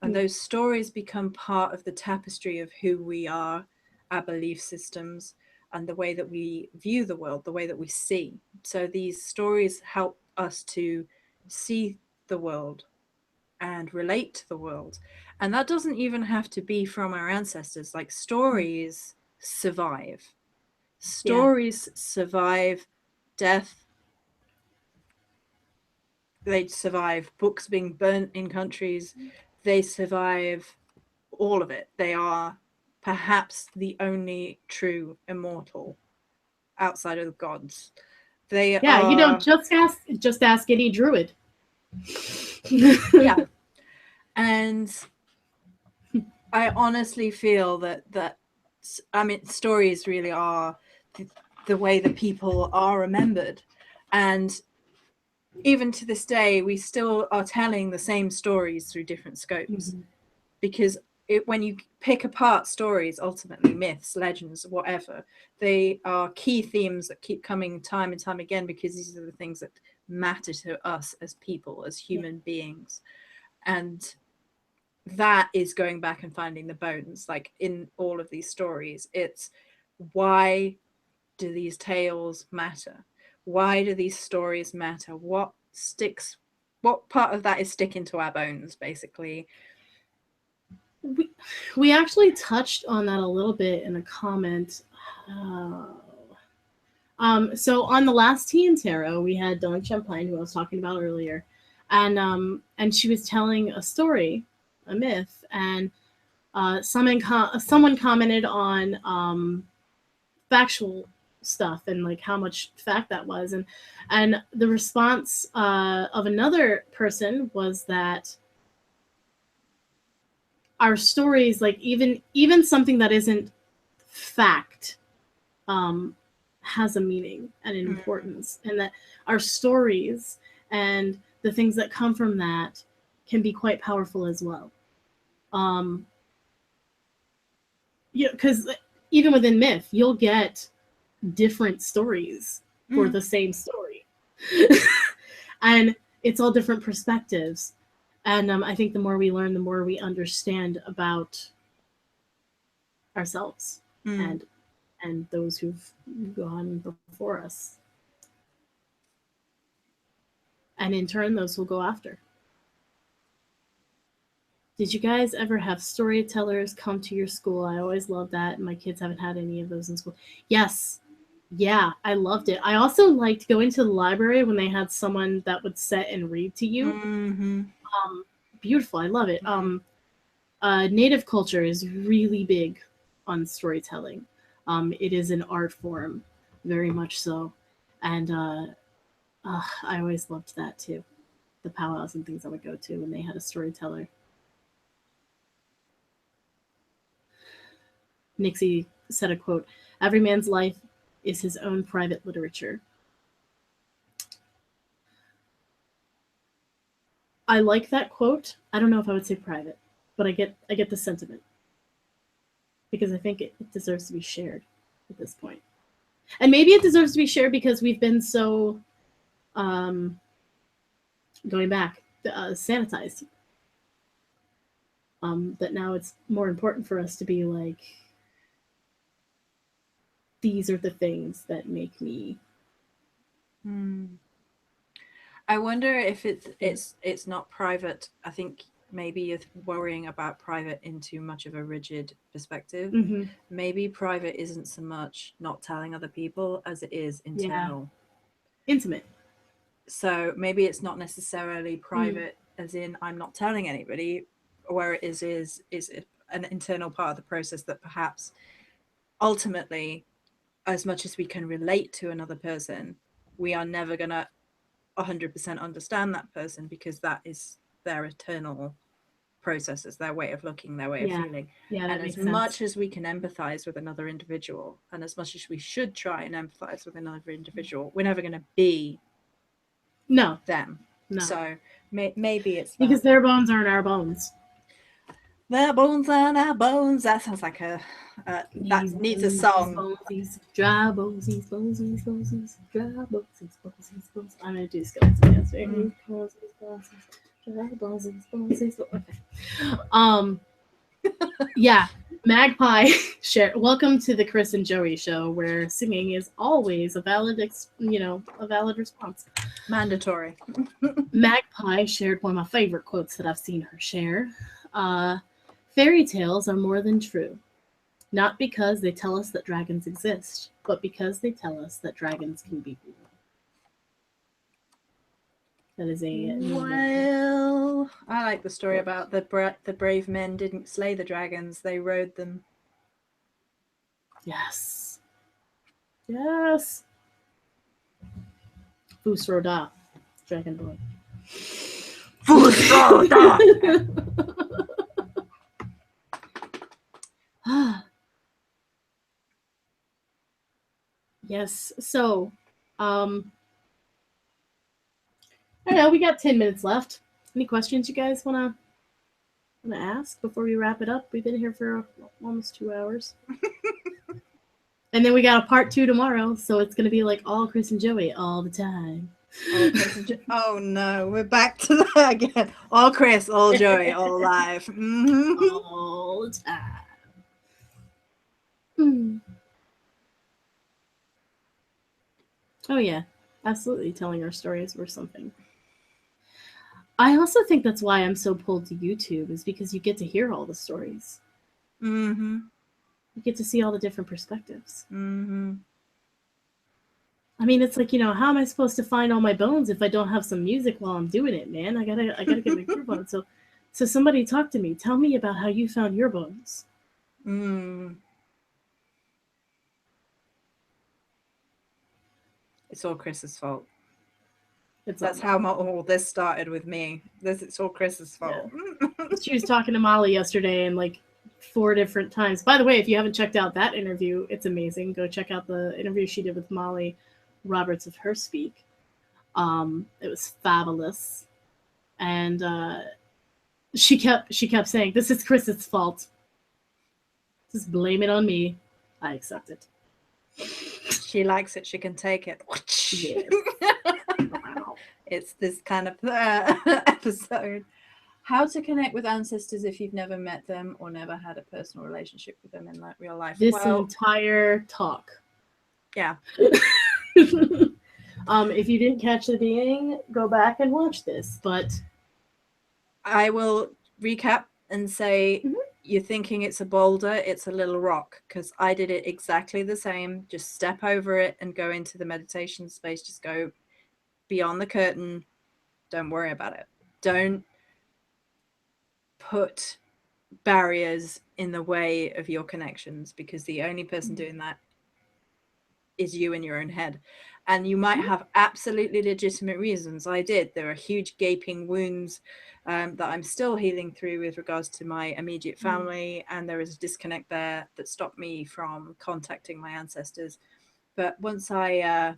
And those stories become part of the tapestry of who we are, our belief systems, and the way that we view the world, the way that we see. So these stories help us to see the world and relate to the world. And that doesn't even have to be from our ancestors. Like, stories survive. Stories survive death. They survive books being burnt in countries. They survive all of it. They are perhaps the only true immortal outside of the gods. They You know, are, just ask any druid. yeah. And I honestly feel that I mean, stories really are the way that people are remembered. And even to this day, we still are telling the same stories through different scopes. Because when you pick apart stories, ultimately myths, legends, whatever, they are key themes that keep coming time and time again, because these are the things that matter to us as people, as human beings. And that is going back and finding the bones. Like, in all of these stories, it's why do these tales matter? Why do these stories matter? What part of that is sticking to our bones, basically? We actually touched on that a little bit in a comment. So on the last Tea and Tarot, we had Dawn Champagne, who I was talking about earlier, and she was telling a story, a myth, and someone commented on factual stuff and like how much fact that was, and the response of another person was that our stories, like even something that isn't fact, has a meaning and an importance, and that our stories and the things that come from that can be quite powerful as well. Because even within myth, you'll get different stories for the same story, and it's all different perspectives. And I think the more we learn, the more we understand about ourselves and those who've gone before us, and in turn those who'll go after. Did you guys ever have storytellers come to your school? I always loved that. My kids haven't had any of those in school. Yes. Yeah, I loved it. I also liked going to the library when they had someone that would sit and read to you. Beautiful. I love it. Native culture is really big on storytelling. It is an art form, very much so. And I always loved that too. The powwows and things I would go to when they had a storyteller. Nixie said a quote, "Every man's life is his own private literature." I like that quote. I don't know if I would say private, but I get the sentiment, because I think it deserves to be shared at this point. And maybe it deserves to be shared because we've been so going back sanitized, that now it's more important for us to be like, these are the things that make me. I wonder if it's not private. I think maybe you're worrying about private in too much of a rigid perspective. Maybe private isn't so much not telling other people as it is internal. Intimate. So maybe it's not necessarily private as in I'm not telling anybody, where it is an internal part of the process that perhaps ultimately, as much as we can relate to another person, we are never going to 100% understand that person, because that is their eternal processes, their way of looking, their way of feeling. Yeah, and as much as we can empathize with another individual, and as much as we should try and empathize with another individual, we're never going to be them. So maybe it's that. Because their bones aren't our bones. Their bones aren't our bones. That sounds like that needs a song. Dry bonesies, bonesies, bonesies, dry bonesies, bonesies, bonesies. I'm gonna do skeleton dance. Dry bonesies, bonesies. Okay. Yeah, Magpie share. Welcome to the Cris and Joey show, where singing is always a valid, a valid response. Mandatory. Magpie shared one of my favorite quotes that I've seen her share. Fairy tales are more than true, not because they tell us that dragons exist, but because they tell us that dragons can be real. That is a well. I like the story about the brave men didn't slay the dragons; they rode them. Yes. Yes. Fusroda, Dragon Boy. Fusroda. Yes. So, I don't know. We got 10 minutes left. Any questions you guys wanna ask before we wrap it up? We've been here for almost 2 hours. And then we got a part 2 tomorrow, so it's gonna be like all Cris and Joey all the time. Oh no, we're back to that again. All Cris, all Joey, all live. All the time. Oh yeah, absolutely. Telling our stories or something. I also think that's why I'm so pulled to YouTube, is because you get to hear all the stories. You get to see all the different perspectives. I mean, it's like, how am I supposed to find all my bones if I don't have some music while I'm doing it, man? I gotta get my groove on. So somebody talk to me. Tell me about how you found your bones. It's all Chris's fault. That's how all this started with me. It's all Chris's fault. Yeah. She was talking to Molly yesterday, and like 4 different times. By the way, if you haven't checked out that interview, it's amazing. Go check out the interview she did with Molly Roberts of Her Speak. It was fabulous, and she kept saying, "This is Chris's fault. Just blame it on me." I accept it. She likes it. She can take it. Yes. It's this kind of episode. How to connect with ancestors if you've never met them or never had a personal relationship with them in real life. This entire talk. Yeah. If you didn't catch the beginning, go back and watch this. But I will recap and say, you're thinking it's a boulder, it's a little rock, because I did it exactly the same. Just step over it and go into the meditation space. Just go beyond the curtain. Don't worry about it. Don't put barriers in the way of your connections, because the only person doing that is you in your own head. And you might have absolutely legitimate reasons. I did. There are huge gaping wounds that I'm still healing through with regards to my immediate family, and there is a disconnect there that stopped me from contacting my ancestors. But once I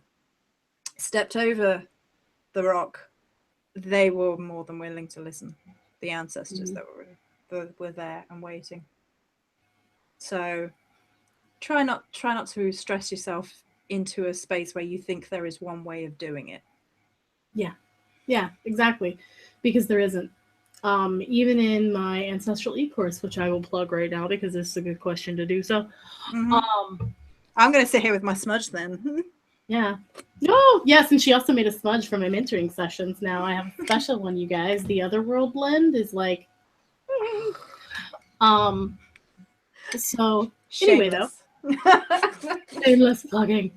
stepped over the rock, they were more than willing to listen. The ancestors that were there and waiting. So try not to stress yourself into a space where you think there is one way of doing it. Yeah, exactly, because there isn't. Even in my Ancestral e-course, which I will plug right now because this is a good question to do so. I'm going to sit here with my smudge then. Yeah. Oh, yes, and she also made a smudge for my mentoring sessions. Now I have a special one, you guys. The Otherworld blend is like, so anyway, though, shameless plugging.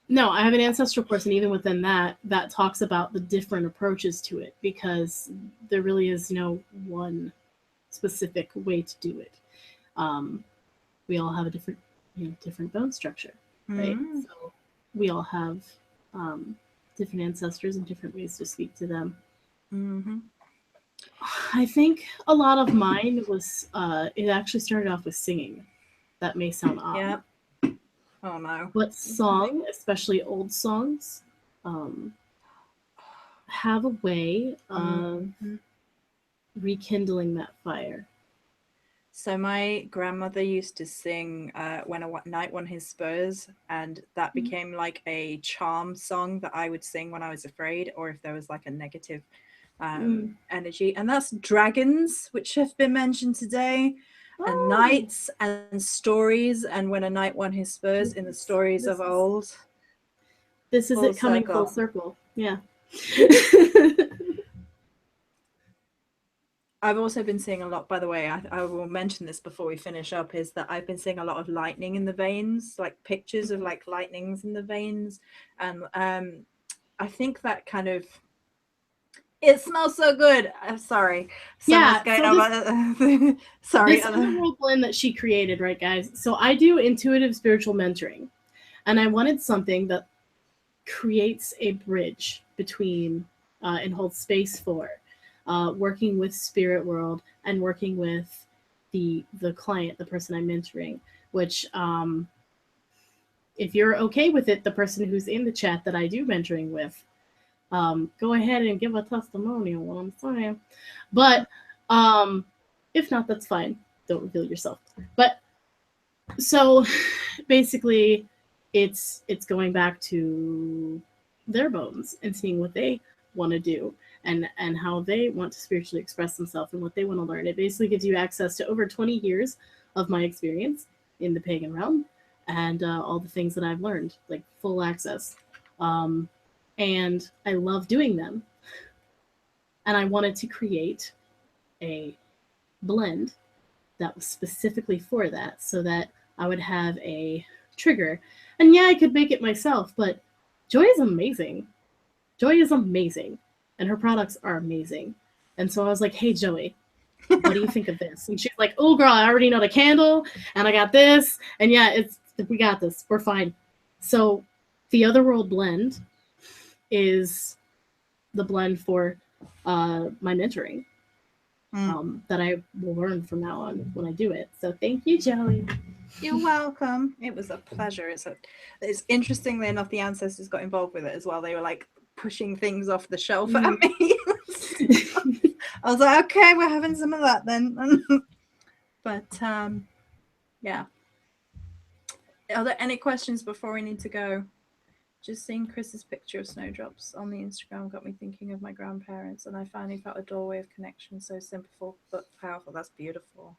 No, I have an ancestral course, and even within that talks about the different approaches to it, because there really is no one specific way to do it. We all have a different bone structure, right? So we all have different ancestors and different ways to speak to them. Mm-hmm. I think a lot of mine was, it actually started off with singing. That may sound odd. Yeah. Oh no. But song, especially old songs, um, have a way of Mm-hmm. rekindling that fire. So my grandmother used to sing "When a Knight Won His Spurs," and that Mhm. became like a charm song that I would sing when I was afraid, or if there was like a negative Mm. energy. And that's dragons, which have been mentioned today, and Oh, knights and stories. And when a knight won his spurs in the stories this of is old, this is full it coming full circle. circle. Yeah. I've also been seeing a lot, by the way, I will mention this before we finish up, is that I've been seeing a lot of lightning in the veins, like pictures of like lightnings in the veins. And I think that kind of, it smells so good. I'm sorry. Someone's Yeah. going So on. Sorry. this underworld blend that she created, right, guys? So I do intuitive spiritual mentoring, and I wanted something that creates a bridge between and holds space for working with spirit world and working with the client, the person I'm mentoring. Which, if you're okay with it, the person who's in the chat that I do mentoring with, go ahead and give a testimonial. What I'm saying, but um, if not, that's fine. Don't reveal yourself. But so basically, it's going back to their bones and seeing what they want to do and how they want to spiritually express themselves and what they want to learn. It basically gives you access to over 20 years of my experience in the pagan realm and all the things that I've learned, like full access. Um, and I love doing them. And I wanted to create a blend that was specifically for that so that I would have a trigger. And yeah, I could make it myself, but Joy is amazing. Joy is amazing. And her products are amazing. And so I was like, hey, Joey, what do you think of this? And she's like, oh, girl, I already know the candle and I got this. And yeah, we got this. We're fine. So the Otherworld blend is the blend for my mentoring. That I will learn from now on when I do it. So thank you, Joey. You're welcome. It was a pleasure. It's interestingly enough, the ancestors got involved with it as well. They were like pushing things off the shelf at me. I was like, okay, we're having some of that then. But yeah. Are there any questions before we need to go? Just seeing Chris's picture of snowdrops on the Instagram got me thinking of my grandparents, and I finally felt a doorway of connection, so simple but powerful. That's beautiful.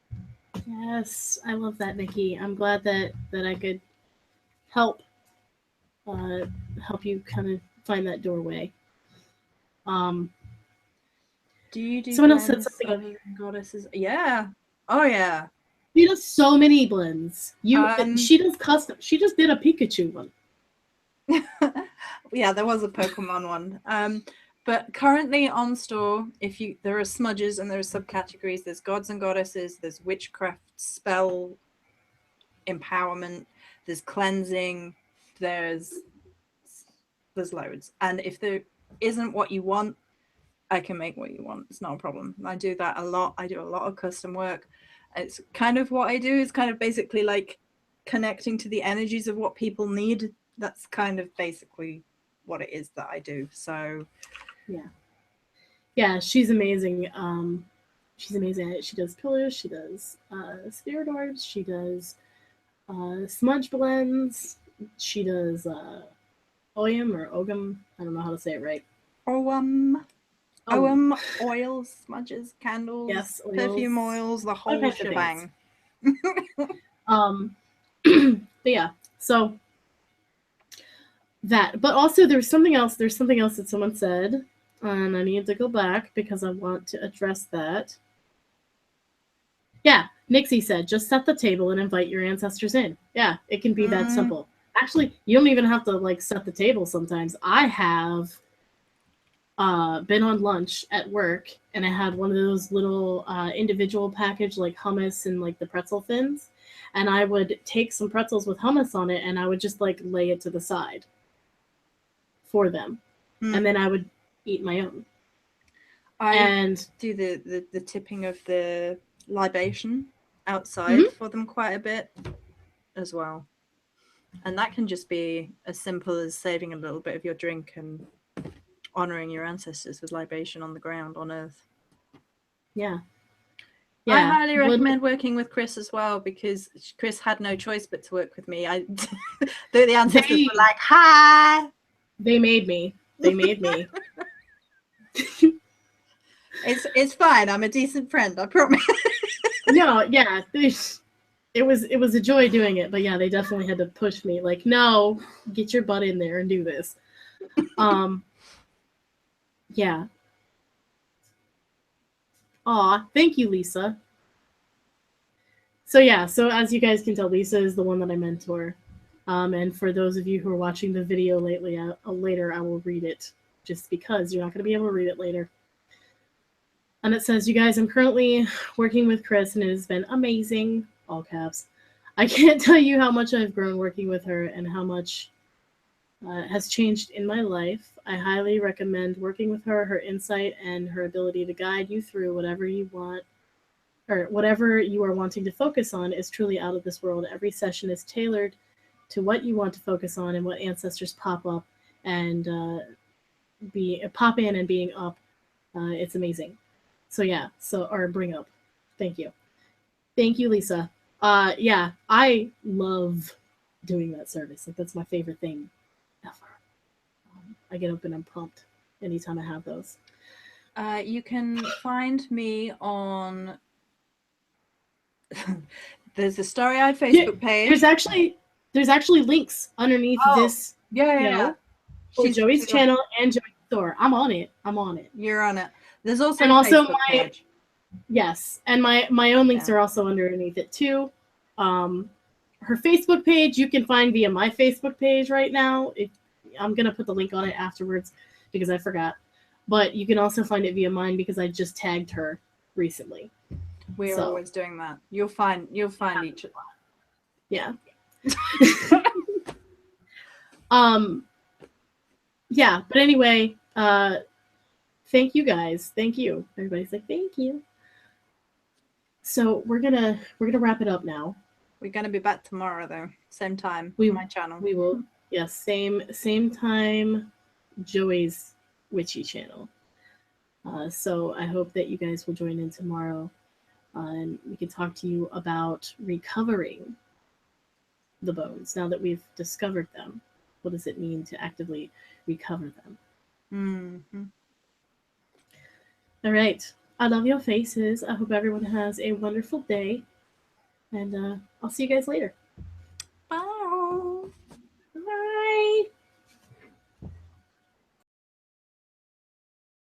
Yes, I love that, Nikki. I'm glad that I could help help you kind of find that doorway. Do you do Someone else said blends something. other than goddesses? Yeah. Oh yeah. She does so many blends. She does custom. She just did a Pikachu one. Yeah, there was a Pokemon one. But currently on store, there are smudges and there are subcategories. There's gods and goddesses. There's witchcraft, spell, empowerment. There's cleansing. There's loads. And if there isn't what you want, I can make what you want. It's not a problem. I do that a lot. I do a lot of custom work. It's kind of what I do is kind of basically like connecting to the energies of what people need. That's kind of basically what it is that I do. So yeah, she's amazing. She's amazing. She does pillars. She does spirit orbs. She does smudge blends. She does oyam or ogum. I don't know how to say it right. Oils, smudges, candles, yes, oils, perfume oils, the whole shebang. But yeah, so that. But also, there's something else. There's something else that someone said, and I need to go back because I want to address that. Yeah, Nixie said, just set the table and invite your ancestors in. Yeah, it can be that simple. Actually, you don't even have to like set the table sometimes. I have been on lunch at work and I had one of those little individual package like hummus and like the pretzel thins. And I would take some pretzels with hummus on it and I would just like lay it to the side for them. and then I would eat my own. I do the tipping of the libation outside for them quite a bit as well. And that can just be as simple as saving a little bit of your drink and honoring your ancestors with libation on the ground on Earth. Yeah. I highly recommend working with Cris as well, because Cris had no choice but to work with me. The ancestors were like, "Hi." They made me. It's fine. I'm a decent friend, I promise. No, yeah. It was a joy doing it, but yeah, they definitely had to push me. Like, no, get your butt in there and do this. Yeah. Aw, thank you, Lisa. So yeah, so as you guys can tell, Lisa is the one that I mentor. And for those of you who are watching the video later, I will read it, just because you're not going to be able to read it later. And it says, "You guys, I'm currently working with Cris, and it has been amazing," all caps. "I can't tell you how much I've grown working with her and how much has changed in my life. I highly recommend working with her. Her insight and her ability to guide you through whatever you want, or whatever you are wanting to focus on, is truly out of this world. Every session is tailored to what you want to focus on and what ancestors pop up and pop in and being up. It's amazing." So yeah, or bring up. Thank you, Lisa. Yeah, I love doing that service. Like, that's my favorite thing ever. I get up and I'm pumped anytime I have those. You can find me on. There's a Starry-Eyed Facebook page. There's actually links underneath this. Yeah. For Joey's channel and Joey's store. I'm on it. You're on it. There's also a Facebook page. Yes, and my own links are also underneath it too. Her Facebook page you can find via my Facebook page right now. I'm gonna put the link on it afterwards because I forgot. But you can also find it via mine because I just tagged her recently. We're always doing that. You'll find each other. Yeah. Yeah, but anyway, thank you guys. Thank you. Everybody's like, thank you. So we're gonna wrap it up now. We're gonna be back tomorrow though, same time. My channel. We will. Yes, same time. Joey's witchy channel. So I hope that you guys will join in tomorrow, and we can talk to you about recovering the bones now that we've discovered them. What does it mean to actively recover them? Mm-hmm. All right. I love your faces. I hope everyone has a wonderful day, and I'll see you guys later.